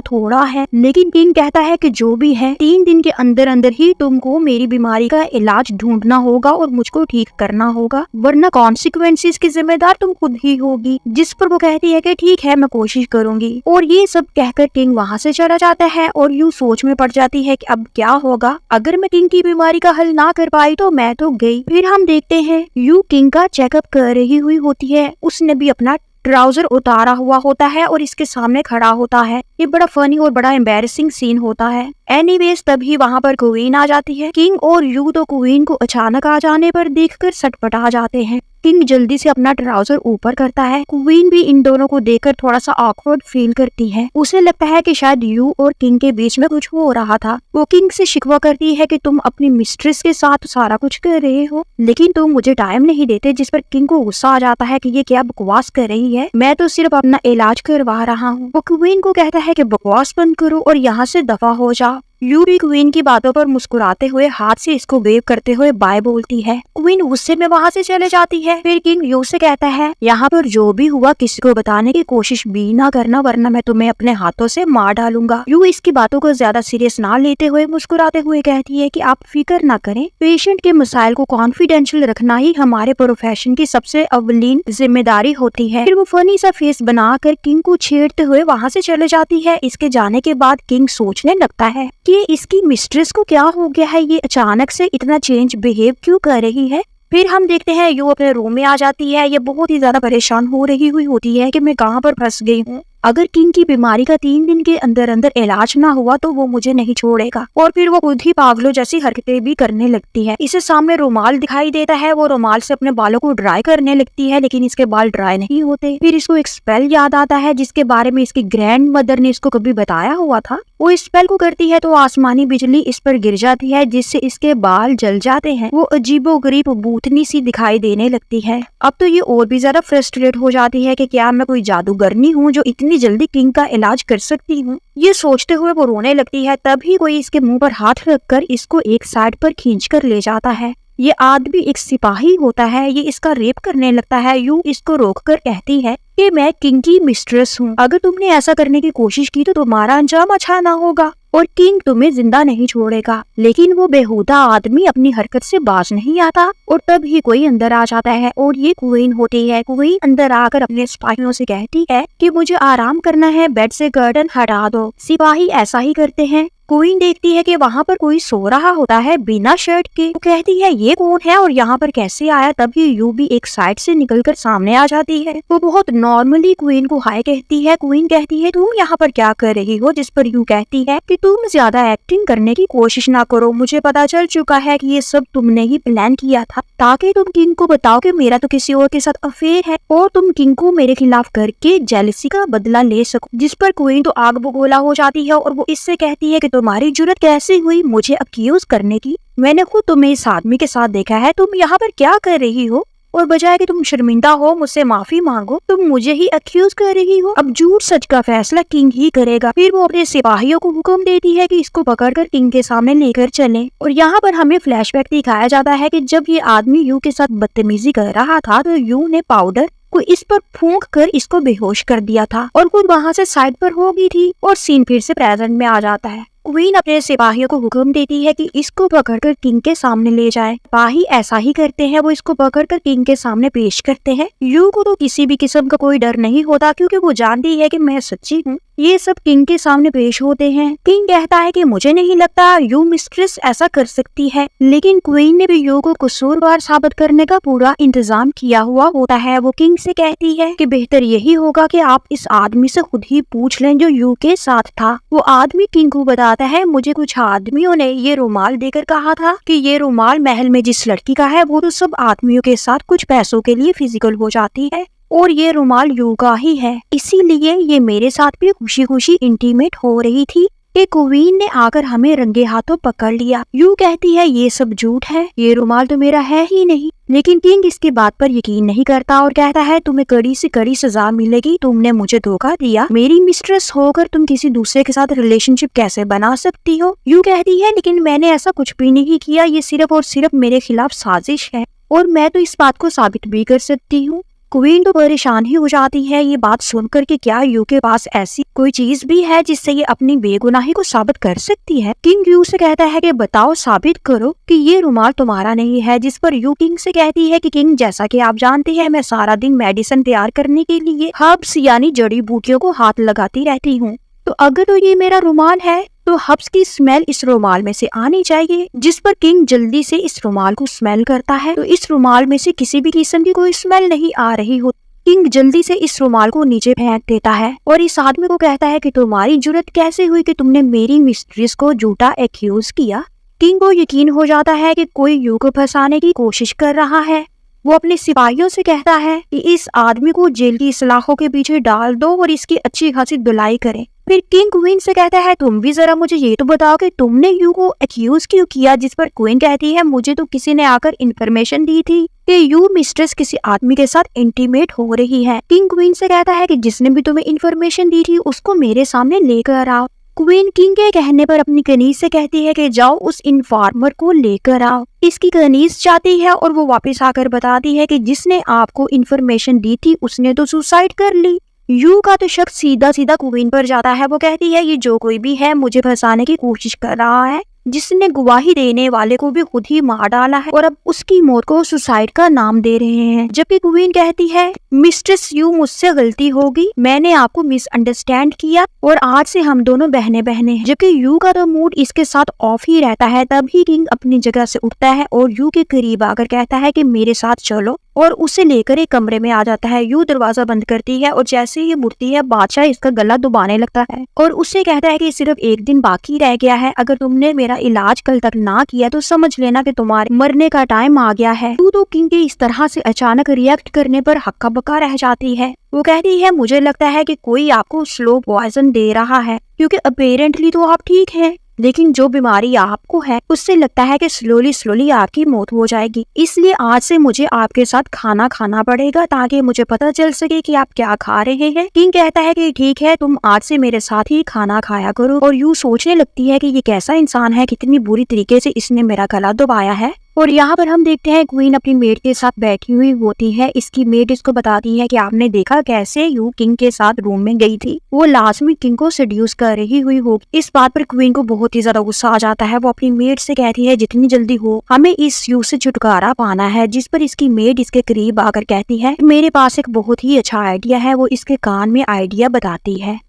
थोड़ा है। लेकिन किंग कहता है कि जो भी है 3 दिन के अंदर अंदर ही तुमको मेरी बीमारी का इलाज ढूंढना होगा और मुझको ठीक करना होगा, वरना कॉन्सिक्वेंसेस की जिम्मेदार तुम खुद ही होगी। जिस पर वो कहती है कि ठीक है, मैं कोशिश करूंगी। और ये सब कहकर किंग वहाँ से चला जाता है और यू सोच में पड़ जाती है कि अब क्या होगा। अगर मैं किंग की बीमारी का हल ना कर पाई तो मैं तो गई। फिर हम देखते हैं यू किंग का चेकअप कर रही हुई होती है। उसने भी अपना ट्राउजर उतारा हुआ होता है और इसके सामने खड़ा होता है। ये बड़ा फनी और बड़ा एम्बैरेसिंग सीन होता है। एनीवेज तभी वहाँ पर क्वीन आ जाती है। किंग और यू तो क्वीन को अचानक आ जाने पर देखकर सटपटा जाते हैं। किंग जल्दी से अपना ट्राउजर ऊपर करता है। क्वीन भी इन दोनों को देखकर थोड़ा सा ऑकवर्ड फील करती है। उसे लगता है कि शायद यू और किंग के बीच में कुछ हो रहा था। वो किंग से शिकवा करती है कि तुम अपनी मिस्ट्रेस के साथ सारा कुछ कर रहे हो लेकिन तुम मुझे टाइम नहीं देते। जिस पर किंग को गुस्सा आ जाता है कि ये क्या बकवास कर रही है, मैं तो सिर्फ अपना इलाज करवा रहा हूँ। वो क्वीन को कहता है कि बकवास बंद करो और यहाँ से दफा हो जाओ। यू भी क्वीन की बातों पर मुस्कुराते हुए हाथ से इसको वेव करते हुए बाय बोलती है। क्वीन गुस्से में वहाँ से चले जाती है। फिर किंग यू से कहता है यहाँ पर जो भी हुआ किसी को बताने की कोशिश भी ना करना, वरना मैं तुम्हें अपने हाथों से मार डालूंगा। यू इसकी बातों को ज्यादा सीरियस ना लेते हुए मुस्कुराते हुए कहती है कि आप फिक्र ना करें, पेशेंट के मसाइल को कॉन्फिडेंशियल रखना ही हमारे प्रोफेशन की सबसे अव्वलीन जिम्मेदारी होती है। फिर वो फनी सा फेस बनाकर किंग को छेड़ते हुए वहाँ से चले जाती है। इसके जाने के बाद किंग सोचने लगता है कि इसकी मिस्ट्रेस को क्या हो गया है, ये अचानक से इतना चेंज बिहेव क्यों कर रही है। फिर हम देखते हैं यू अपने रूम में आ जाती है। ये बहुत ही ज्यादा परेशान हो रही हुई होती है कि मैं कहाँ पर फंस गई हूँ। अगर किंग की बीमारी का 3 दिन के अंदर अंदर इलाज ना हुआ तो वो मुझे नहीं छोड़ेगा। और फिर वो खुद ही पागलों जैसी हरकतें भी करने लगती है। इसे सामने रुमाल दिखाई देता है। वो रुमाल से अपने बालों को ड्राई करने लगती है लेकिन इसके बाल ड्राई नहीं होते। फिर इसको एक स्पेल याद आता है जिसके बारे में इसकी ग्रैंड मदर ने इसको कभी बताया हुआ था। वो इस स्पेल को करती है तो आसमानी बिजली इस पर गिर जाती है जिससे इसके बाल जल जाते हैं। वो अजीबोगरीब भूतनी सी दिखाई देने लगती है। अब तो ये और भी ज्यादा फ्रस्ट्रेट हो जाती है कि क्या मैं कोई जादूगरनी हूँ जो इतनी जल्दी किंग का इलाज कर सकती हूँ। ये सोचते हुए वो रोने लगती है। तभी कोई इसके मुंह पर हाथ रखकर इसको एक साइड पर खींच कर ले जाता है। ये आदमी एक सिपाही होता है। ये इसका रेप करने लगता है। यू इसको रोककर कहती है कि मैं किंग की मिस्ट्रेस हूँ, अगर तुमने ऐसा करने की कोशिश की तो तुम्हारा अंजाम अच्छा ना होगा और किंग तुम्हें जिंदा नहीं छोड़ेगा। लेकिन वो बेहुदा आदमी अपनी हरकत से बाज नहीं आता और तभी कोई अंदर आ जाता है और ये क्वीन होती है। क्वीन अंदर आकर अपने सिपाहियों से कहती है कि मुझे आराम करना है, बेड से कर्टन हटा दो। सिपाही ऐसा ही करते हैं। क्वीन देखती है कि वहाँ पर कोई सो रहा होता है बिना शर्ट के। वो कहती है ये कौन है और यहाँ पर कैसे आया। तभी यू भी एक साइड से निकलकर सामने आ जाती है। वो बहुत नॉर्मली क्वीन को हाय कहती है। क्वीन कहती है तुम यहाँ पर क्या कर रही हो, जिस पर यू कहती है कि तुम ज्यादा एक्टिंग करने की कोशिश ना करो, मुझे पता चल चुका है कि ये सब तुमने ही प्लान किया था ताकि तुम किंग को बताओ कि मेरा तो किसी और के साथ अफेयर है और तुम किंग को मेरे खिलाफ करके जेलसी का बदला ले सको। जिस पर क्वीन तो आग बगोला हो जाती है और वो इससे कहती है कि तुम्हारी जुर्रत कैसे हुई मुझे अक्यूज करने की, मैंने खुद तुम्हें इस आदमी के साथ देखा है, तुम यहाँ पर क्या कर रही हो और बजाय कि तुम शर्मिंदा हो मुझसे माफी मांगो तुम मुझे ही अक्यूज कर रही हो। अब झूठ सच का फैसला किंग ही करेगा। फिर वो अपने सिपाहियों को हुक्म देती है कि इसको पकड़कर किंग के सामने लेकर चले। और यहाँ पर हमें फ्लैशबैक दिखाया जाता है कि जब ये आदमी यू के साथ बदतमीजी कर रहा था तो यू ने पाउडर को इस पर फूंक कर इसको बेहोश कर दिया था और खुद वहाँ से साइड पर हो गई थी और सीन फिर से प्रेजेंट में आ जाता है। क्वीन अपने सिपाहियों को हुक्म देती है कि इसको पकड़कर किंग के सामने ले जाए। सिपाही ऐसा ही करते हैं। वो इसको पकड़कर किंग के सामने पेश करते हैं। यू को तो किसी भी किस्म का कोई डर नहीं होता क्योंकि वो जानती है कि मैं सच्ची हूँ। ये सब किंग के सामने पेश होते हैं। किंग कहता है कि मुझे नहीं लगता यू मिस्ट्रेस ऐसा कर सकती है, लेकिन क्वीन ने भी यू को कसूरवार साबित करने का पूरा इंतजाम किया हुआ होता है। वो किंग से कहती है कि बेहतर यही होगा कि आप इस आदमी से खुद ही पूछ लें जो यू के साथ था। वो आदमी किंग को बता बताता है मुझे कुछ आदमियों ने ये रुमाल देकर कहा था कि ये रुमाल महल में जिस लड़की का है वो तो सब आदमियों के साथ कुछ पैसों के लिए फिजिकल हो जाती है और ये रुमाल यू का ही है, इसीलिए ये मेरे साथ भी खुशी खुशी इंटीमेट हो रही थी कि क्वीन ने आकर हमें रंगे हाथों पकड़ लिया। यू कहती है ये सब झूठ है, ये रुमाल तो मेरा है ही नहीं। लेकिन किंग इसकी बात पर यकीन नहीं करता और कहता है तुम्हें कड़ी से कड़ी सजा मिलेगी, तुमने मुझे धोखा दिया, मेरी मिस्ट्रेस होकर तुम किसी दूसरे के साथ रिलेशनशिप कैसे बना सकती हो। यू कहती है लेकिन मैंने ऐसा कुछ भी नहीं किया, ये सिर्फ और सिर्फ मेरे खिलाफ साजिश है और मैं तो इस बात को साबित भी कर सकती हूँ। क्वीन तो परेशान ही हो जाती है ये बात सुनकर कि क्या यू के पास ऐसी कोई चीज भी है जिससे ये अपनी बेगुनाही को साबित कर सकती है। किंग यू से कहता है कि बताओ, साबित करो कि ये रुमाल तुम्हारा नहीं है, जिस पर यू किंग से कहती है कि किंग जैसा कि आप जानते हैं मैं सारा दिन मेडिसिन तैयार करने के लिए हर्ब्स यानी जड़ी बूटियों को हाथ लगाती रहती हूँ, तो अगर तो ये मेरा रुमाल है तो हब्स की स्मेल इस रुमाल में से आनी चाहिए। जिस पर किंग जल्दी से इस रुमाल को स्मेल करता है तो इस रुमाल में से किसी भी किस्म की कोई स्मेल नहीं आ रही हो। किंग जल्दी से इस रुमाल को नीचे फेंक देता है और इस आदमी को कहता है कि तुम्हारी जुर्रत कैसे हुई कि तुमने मेरी मिस्ट्रेस को झूठा एक्यूज किया। किंग को यकीन हो जाता है कि कोई यू को फंसाने की कोशिश कर रहा है। वो अपने सिपाहियों से कहता है कि इस आदमी को जेल की सलाखों के पीछे डाल दो और इसकी अच्छी खासी धुलाई करें। फिर किंग क्वीन से कहता है तुम भी जरा मुझे ये तो बताओ कि तुमने यू को एक्यूज क्यों किया। जिस पर क्वीन कहती है मुझे तो किसी ने आकर इन्फॉर्मेशन दी थी कि यू मिस्ट्रेस किसी आदमी के साथ इंटीमेट हो रही है। किंग क्वीन से कहता है कि जिसने भी तुम्हें इन्फॉर्मेशन दी थी उसको मेरे सामने लेकर आओ। क्वीन किंग के कहने पर अपनी कनीज से कहती है कि जाओ उस इन्फॉर्मर को लेकर आओ। इसकी कनीज जाती है और वो वापस आकर बताती है कि जिसने आपको इन्फॉर्मेशन दी थी उसने तो सुसाइड कर ली। यू का तो शक सीधा सीधा क्वीन पर जाता है। वो कहती है ये जो कोई भी है मुझे फंसाने की कोशिश कर रहा है, जिसने गवाही देने वाले को भी खुद ही मार डाला है और अब उसकी मौत को सुसाइड का नाम दे रहे हैं। जबकि क्वीन कहती है मिस्ट्रेस यू मुझसे गलती होगी, मैंने आपको मिसअंडरस्टैंड किया और आज से हम दोनों बहने बहने हैं। जबकि यू का तो मूड इसके साथ ऑफ ही रहता है। तभी किंग अपनी जगह से उठता है और यू के करीब आकर कहता है कि मेरे साथ चलो और उसे लेकर एक कमरे में आ जाता है। यू दरवाजा बंद करती है और जैसे ही मुड़ती है बादशाह इसका गला दबाने लगता है और उससे कहता है कि सिर्फ एक दिन बाकी रह गया है, अगर तुमने मेरा इलाज कल तक ना किया तो समझ लेना कि तुम्हारे मरने का टाइम आ गया है। तू तो किंग के इस तरह से अचानक रिएक्ट करने पर हक्का बक्का रह जाती है। वो कहती है मुझे लगता है कि कोई आपको स्लो पॉइजन दे रहा है क्योंकि अपेरेंटली तो आप ठीक है, लेकिन जो बीमारी आपको है उससे लगता है कि स्लोली स्लोली आपकी मौत हो जाएगी। इसलिए आज से मुझे आपके साथ खाना खाना पड़ेगा ताकि मुझे पता चल सके कि आप क्या खा रहे हैं। किंग कहता है कि ठीक है, तुम आज से मेरे साथ ही खाना खाया करो। और यूं सोचने लगती है कि ये कैसा इंसान है, कितनी बुरी तरीके से इसने मेरा गला दबाया है। और यहाँ पर हम देखते हैं क्वीन अपनी मेड के साथ बैठी हुई होती है। इसकी मेड इसको बताती है कि आपने देखा कैसे यू किंग के साथ रूम में गई थी, वो लाजमी किंग को सेड्यूस कर रही हुई होगी। इस बात पर क्वीन को बहुत ही ज्यादा गुस्सा आ जाता है। वो अपनी मेड से कहती है जितनी जल्दी हो हमें इस यू से छुटकारा पाना है। जिस पर इसकी मेड इसके करीब आकर कहती है मेरे पास एक बहुत ही अच्छा आइडिया है। वो इसके कान में आइडिया बताती है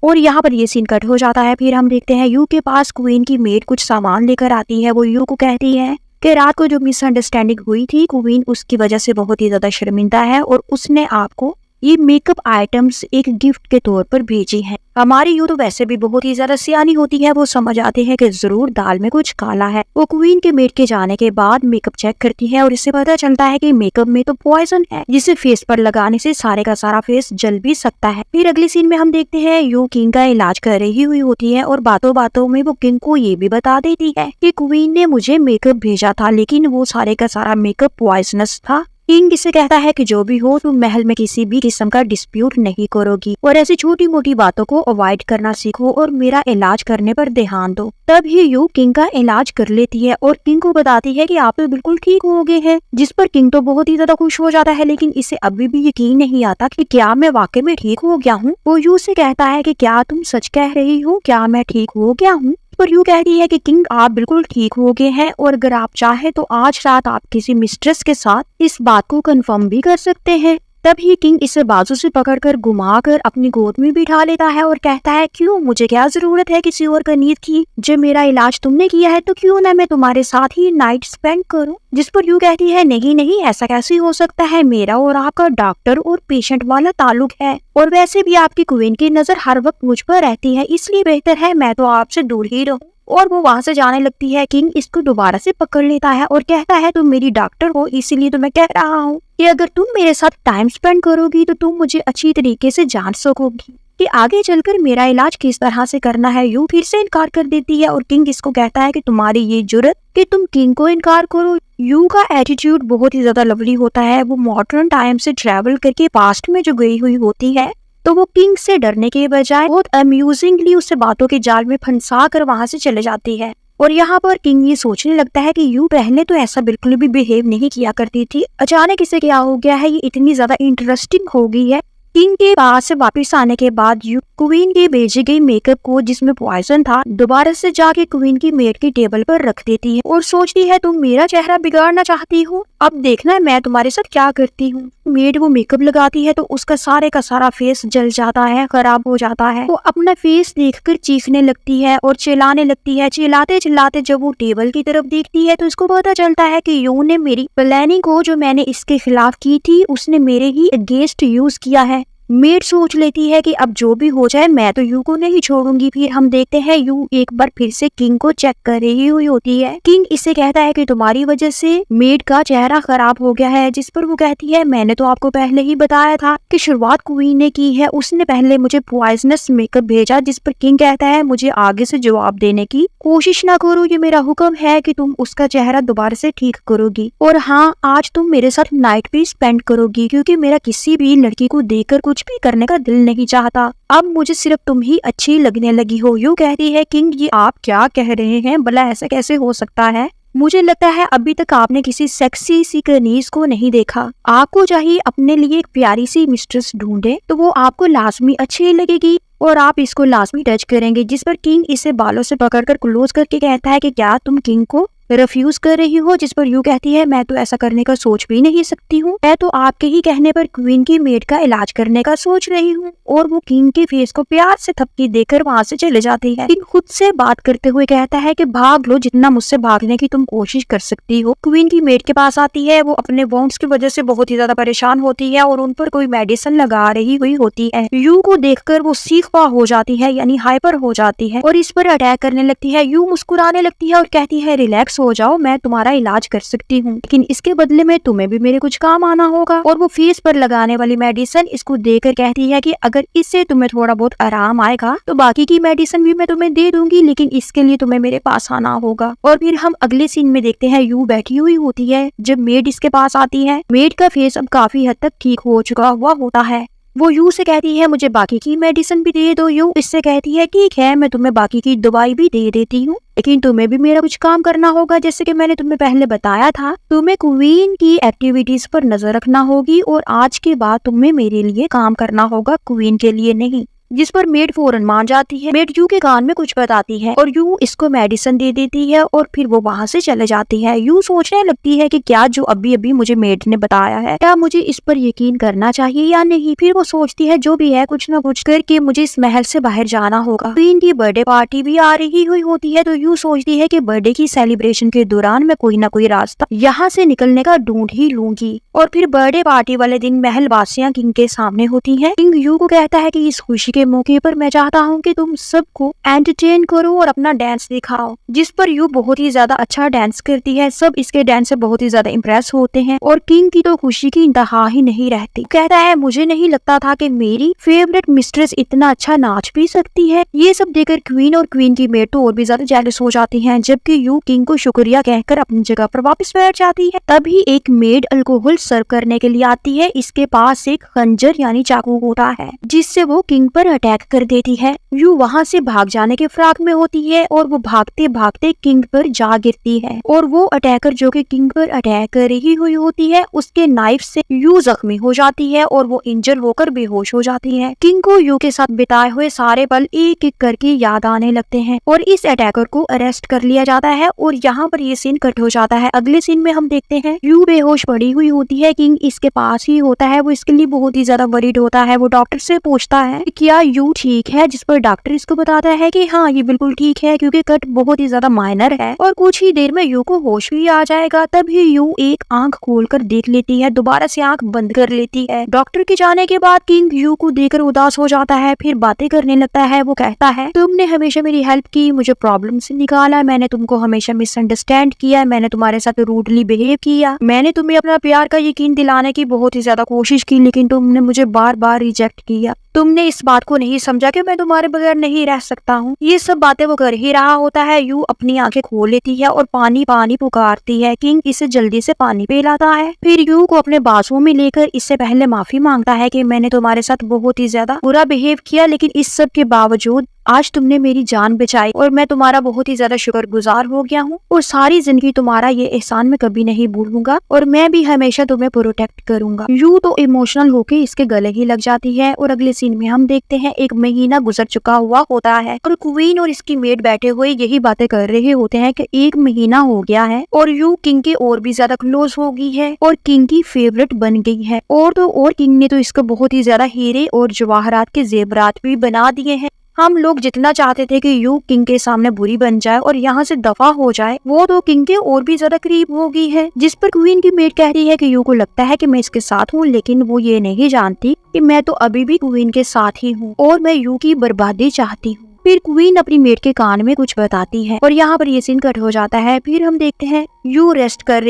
और यहाँ पर ये सीन कट हो जाता है। फिर हम देखते हैं यू के पास क्वीन की मेड कुछ सामान लेकर आती है। वो यू को कहती है कि रात को जो मिसअंडरस्टैंडिंग हुई थी क्वीन उसकी वजह से बहुत ही ज्यादा शर्मिंदा है और उसने आपको ये मेकअप आइटम्स एक गिफ्ट के तौर पर भेजी हैं। हमारी यू तो वैसे भी बहुत ही ज्यादा सियानी होती है, वो समझ आते हैं कि जरूर दाल में कुछ काला है। वो क्वीन के मेड के जाने के बाद मेकअप चेक करती है और इससे पता चलता है कि मेकअप में तो पॉइजन है, जिसे फेस पर लगाने से सारे का सारा फेस जल भी सकता है। फिर अगली सीन में हम देखते हैं यू किंग का इलाज कर रही हुई होती है और बातों बातों में वो किंग को ये भी बता देती है कि क्वीन ने मुझे मेकअप भेजा था, लेकिन वो सारे का सारा मेकअप पॉइजनस था। किंग इसे कहता है कि जो भी हो तुम महल में किसी भी किस्म का डिस्प्यूट नहीं करोगी और ऐसी छोटी मोटी बातों को अवॉइड करना सीखो और मेरा इलाज करने पर ध्यान दो। तब ही यू किंग का इलाज कर लेती है और किंग को बताती है कि आप तो बिल्कुल ठीक हो गए हैं। जिस पर किंग तो बहुत ही ज्यादा खुश हो जाता है, लेकिन इसे अभी भी यकीन नहीं आता कि क्या मैं वाकई में ठीक हो गया हूँ। वो यू से कहता है कि क्या तुम सच कह रही हो, क्या मैं ठीक हो गया हूँ। पर यू कहती है कि किंग आप बिल्कुल ठीक हो गए हैं और अगर आप चाहे तो आज रात आप किसी मिस्ट्रेस के साथ इस बात को कंफर्म भी कर सकते हैं। तभी किंग इसे बाजू से पकड़कर घुमाकर अपनी गोद में बिठा लेता है और कहता है, क्यों, मुझे क्या जरूरत है किसी और का नींद की? जब मेरा इलाज तुमने किया है तो क्यों ना मैं तुम्हारे साथ ही नाइट स्पेंड करूं? जिस पर यू कहती है, नहीं नहीं, ऐसा कैसे हो सकता है, मेरा और आपका डॉक्टर और पेशेंट वाला ताल्लुक है, और वैसे भी आपकी क्वीन की नजर हर वक्त मुझ पर रहती है, इसलिए बेहतर है मैं तो आपसे दूर ही रहूं। और वो वहाँ से जाने लगती है। किंग इसको दोबारा से पकड़ लेता है और कहता है, तुम मेरी डॉक्टर हो, इसीलिए तो मैं कह रहा हूँ कि अगर तुम मेरे साथ टाइम स्पेंड करोगी तो तुम मुझे अच्छी तरीके से जान सकोगी कि आगे चलकर मेरा इलाज किस तरह से करना है। यू फिर से इनकार कर देती है और किंग इसको कहता है कि तुम्हारी ये जुर्रत कि तुम किंग को इनकार करो। यू का एटीट्यूड बहुत ही ज्यादा लवली होता है। वो मॉडर्न टाइम से ट्रेवल करके पास्ट में जो गई हुई होती है, तो वो किंग से डरने के बजाय बहुत अम्यूजिंगली उसे बातों के जाल में फंसा कर वहाँ से चले जाती है। और यहाँ पर किंग ये सोचने लगता है कि यू पहले तो ऐसा बिल्कुल भी बिहेव नहीं किया करती थी, अचानक इसे क्या हो गया है, ये इतनी ज्यादा इंटरेस्टिंग हो गई है। किंग के पास से वापस आने के बाद यू क्वीन के भेजे गई मेकअप को, जिसमें पॉइजन था, दोबारा से जाके क्वीन की मेड की टेबल पर रख देती है और सोचती है, तुम मेरा चेहरा बिगाड़ना चाहती हो, अब देखना है मैं तुम्हारे साथ क्या करती हूँ। मेड वो मेकअप लगाती है तो उसका सारे का सारा फेस जल जाता है, खराब हो जाता है। वो अपना फेस देखकर चीखने लगती है और चिल्लाने लगती है। चिल्लाते चिल्लाते जब वो टेबल की तरफ देखती है तो इसको पता चलता है कि यू ने मेरी प्लानिंग को जो मैंने इसके खिलाफ की थी, उसने मेरे ही अगेंस्ट यूज किया है। मेड सोच लेती है कि अब जो भी हो जाए मैं तो यू को नहीं छोड़ूंगी। फिर हम देखते हैं यू एक बार फिर से किंग को चेक कर रही हुई होती है। किंग इसे कहता है कि तुम्हारी वजह से मेड का चेहरा खराब हो गया है, जिस पर वो कहती है, मैंने तो आपको पहले ही बताया था कि शुरुआत क्वीन ने की है, उसने पहले मुझे पॉइजनस मेकअप भेजा। जिस पर किंग कहता है, मुझे आगे से जवाब देने की कोशिश ना करो, ये मेरा हुक्म है कि तुम उसका चेहरा दोबारा से ठीक करोगी, और हाँ, आज तुम मेरे साथ नाइट भी स्पेंड करोगी, क्योंकि मेरा किसी भी लड़की को देखकर कुछ भी करने का दिल नहीं चाहता। अब मुझे सिर्फ तुम ही अच्छी लगने लगी हो। यू कहती है, किंग ये आप क्या कह रहे हैं, भला ऐसा कैसे हो सकता है? मुझे लगता है अभी तक आपने किसी सेक्सी सी कनीज को नहीं देखा। आपको चाहिए अपने लिए एक प्यारी सी मिस्ट्रेस ढूंढे, तो वो आपको लाजमी अच्छी लगेगी और आप इसको लाजमी टच करेंगे। जिस पर किंग इसे बालों से पकड़कर क्लोज करके कहता है कि क्या तुम किंग को रिफ्यूज कर रही हो? जिस पर यू कहती है, मैं तो ऐसा करने का सोच भी नहीं सकती हूँ, मैं तो आपके ही कहने पर क्वीन की मेड का इलाज करने का सोच रही हूँ। और वो किंग के फेस को प्यार से थपकी देकर वहाँ से चले जाती है। किंग खुद से बात करते हुए कहता है कि भाग लो, जितना मुझसे भागने की तुम कोशिश कर सकती हो। क्वीन की मेड के पास आती है। वो अपने वॉन्ड्स की वजह से बहुत ही ज्यादा परेशान होती है और उन पर कोई मेडिसिन लगा रही हुई होती है। यू को देखकर वो सीखवा हो जाती है, यानी हाइपर हो जाती है और इस पर अटैक करने लगती है। यू मुस्कुराने लगती है और कहती है, रिलैक्स हो जाओ, मैं तुम्हारा इलाज कर सकती हूँ, लेकिन इसके बदले में तुम्हें भी मेरे कुछ काम आना होगा। और वो फेस पर लगाने वाली मेडिसिन इसको देकर कहती है कि अगर इससे तुम्हें थोड़ा बहुत आराम आएगा तो बाकी की मेडिसिन भी मैं तुम्हें दे दूंगी, लेकिन इसके लिए तुम्हें मेरे पास आना होगा। और फिर हम अगले सीन में देखते हैं यू बैठी हुई होती है। जब मेड इसके पास आती है, मेड का फेस अब काफी हद तक ठीक हो चुका हुआ होता है। वो यू से कहती है, मुझे बाकी की मेडिसिन भी दे दो। यू इससे कहती है, ठीक है, मैं तुम्हें बाकी की दवाई भी दे देती हूँ, लेकिन तुम्हें भी मेरा कुछ काम करना होगा। जैसे कि मैंने तुम्हें पहले बताया था, तुम्हें क्वीन की एक्टिविटीज पर नजर रखना होगी और आज के बाद तुम्हें मेरे लिए काम करना होगा, क्वीन के लिए नहीं। जिस पर मेड फौरन मान जाती है। मेड यू के कान में कुछ बताती है और यू इसको मेडिसिन दे देती है और फिर वो वहाँ से चले जाती है। यू सोचने लगती है कि क्या जो अभी अभी मुझे मेड ने बताया है, क्या मुझे इस पर यकीन करना चाहिए या नहीं। फिर वो सोचती है, जो भी है कुछ न कुछ करके मुझे इस महल से बाहर जाना होगा। क्वीन की बर्थडे पार्टी भी आ रही हुई होती है, तो यू सोचती है कि बर्थडे की सेलिब्रेशन के दौरान मैं कोई ना कोई रास्ता यहाँ से निकलने का ढूंढ ही लूंगी। और फिर बर्थडे पार्टी वाले दिन महल वासियां किंग के सामने होती हैं। किंग यू को कहता है कि इस खुशी के मौके पर मैं चाहता हूँ कि तुम सबको एंटरटेन करो और अपना डांस दिखाओ। जिस पर यू बहुत ही ज्यादा अच्छा डांस करती है। सब इसके डांस से बहुत ही ज्यादा इम्प्रेस होते हैं और किंग की तो खुशी की इंतहा ही नहीं रहती। कहता है, मुझे नहीं लगता था कि मेरी फेवरेट मिस्ट्रेस इतना अच्छा नाच भी सकती है। ये सब देखकर क्वीन और क्वीन की मेड तो और भी ज्यादा जेलस हो जाती हैं, जबकि यू किंग को शुक्रिया कहकर अपनी जगह पर वापस बैठ जाती है। तभी एक मेड अल्कोहल सर्व करने के लिए आती है। इसके पास एक खंजर यानी चाकू होता है, जिससे वो किंग पर अटैक कर देती है। यू वहाँ से भाग जाने के फिराक में होती है और वो भागते भागते किंग पर जा गिरती है और वो अटैकर जो कि किंग पर अटैक कर रही हुई होती है उसके नाइफ से यू जख्मी हो जाती है और वो इंजर होकर बेहोश हो जाती है। किंग को यू के साथ बिताए हुए सारे पल एक एक करके याद आने लगते हैं और इस अटैकर को अरेस्ट कर लिया जाता है और यहाँ पर ये सीन कट हो जाता है। अगले सीन में हम देखते हैं यू बेहोश पड़ी हुई होती है, किंग इसके पास ही होता है। वो इसके लिए बहुत ही ज्यादा वरीड होता है। वो डॉक्टर से पूछता है कि क्या यू ठीक है, जिस पर डॉक्टर इसको बताता है कि हाँ ये बिल्कुल ठीक है क्योंकि कट बहुत ही ज्यादा माइनर है और कुछ ही देर में यू को होश भी आ जाएगा। तभी यू एक आंख खोलकर देख लेती है, दोबारा से आंख बंद कर लेती है। डॉक्टर के जाने के बाद किंग यू को देखकर उदास हो जाता है, फिर बातें करने लगता है। वो कहता है तुमने हमेशा मेरी हेल्प की, मुझे प्रॉब्लम से निकाला, मैंने तुमको हमेशा मिसअंडरस्टैंड किया, मैंने तुम्हारे साथ रूडली बिहेव किया, मैंने तुम्हें अपना प्यार का यकीन दिलाने की बहुत ही ज्यादा कोशिश की लेकिन तुमने मुझे बार बार रिजेक्ट किया। तुमने इस बात को नहीं समझा कि मैं तुम्हारे बगैर नहीं रह सकता हूँ। ये सब बातें वो कर ही रहा होता है। यू अपनी आंखें खोल लेती है और पानी पानी पुकारती है। किंग इसे जल्दी से पानी पिलाता है, फिर यू को अपने बाजुओं में लेकर इससे पहले माफी मांगता है कि मैंने तुम्हारे साथ बहुत ही ज्यादा बुरा बिहेव किया लेकिन इस सब के बावजूद आज तुमने मेरी जान बचाई और मैं तुम्हारा बहुत ही ज्यादा शुक्रगुजार हो गया हूँ और सारी जिंदगी तुम्हारा ये एहसान मैं कभी नहीं भूलूंगा और मैं भी हमेशा तुम्हें प्रोटेक्ट करूंगा। यू तो इमोशनल होके इसके गले ही लग जाती है और अगले सीन में हम देखते हैं एक महीना गुजर चुका हुआ होता है और क्वीन और इसकी मेड बैठे हुए यही बातें कर रहे होते हैं कि एक महीना हो गया है और यू किंग के और भी ज्यादा क्लोज हो गई है और किंग की फेवरेट बन गई है और तो और किंग ने तो इसको बहुत ही ज्यादा हीरे और जवाहरात के जेवरात भी बना दिए हैं। हम लोग जितना चाहते थे कि यू किंग के सामने बुरी बन जाए और यहाँ से दफा हो जाए, वो तो किंग के और भी ज्यादा करीब हो गई है। जिस पर क्वीन की मेड कह रही है कि यू को लगता है कि मैं इसके साथ हूँ लेकिन वो ये नहीं जानती कि मैं तो अभी भी क्वीन के साथ ही हूँ और मैं यू की बर्बादी चाहती हूँ। फिर क्वीन अपनी मेड के कान में कुछ बताती है और यहाँ पर ये सीन कट हो जाता है। फिर हम देखते हैं यू रेस्ट कर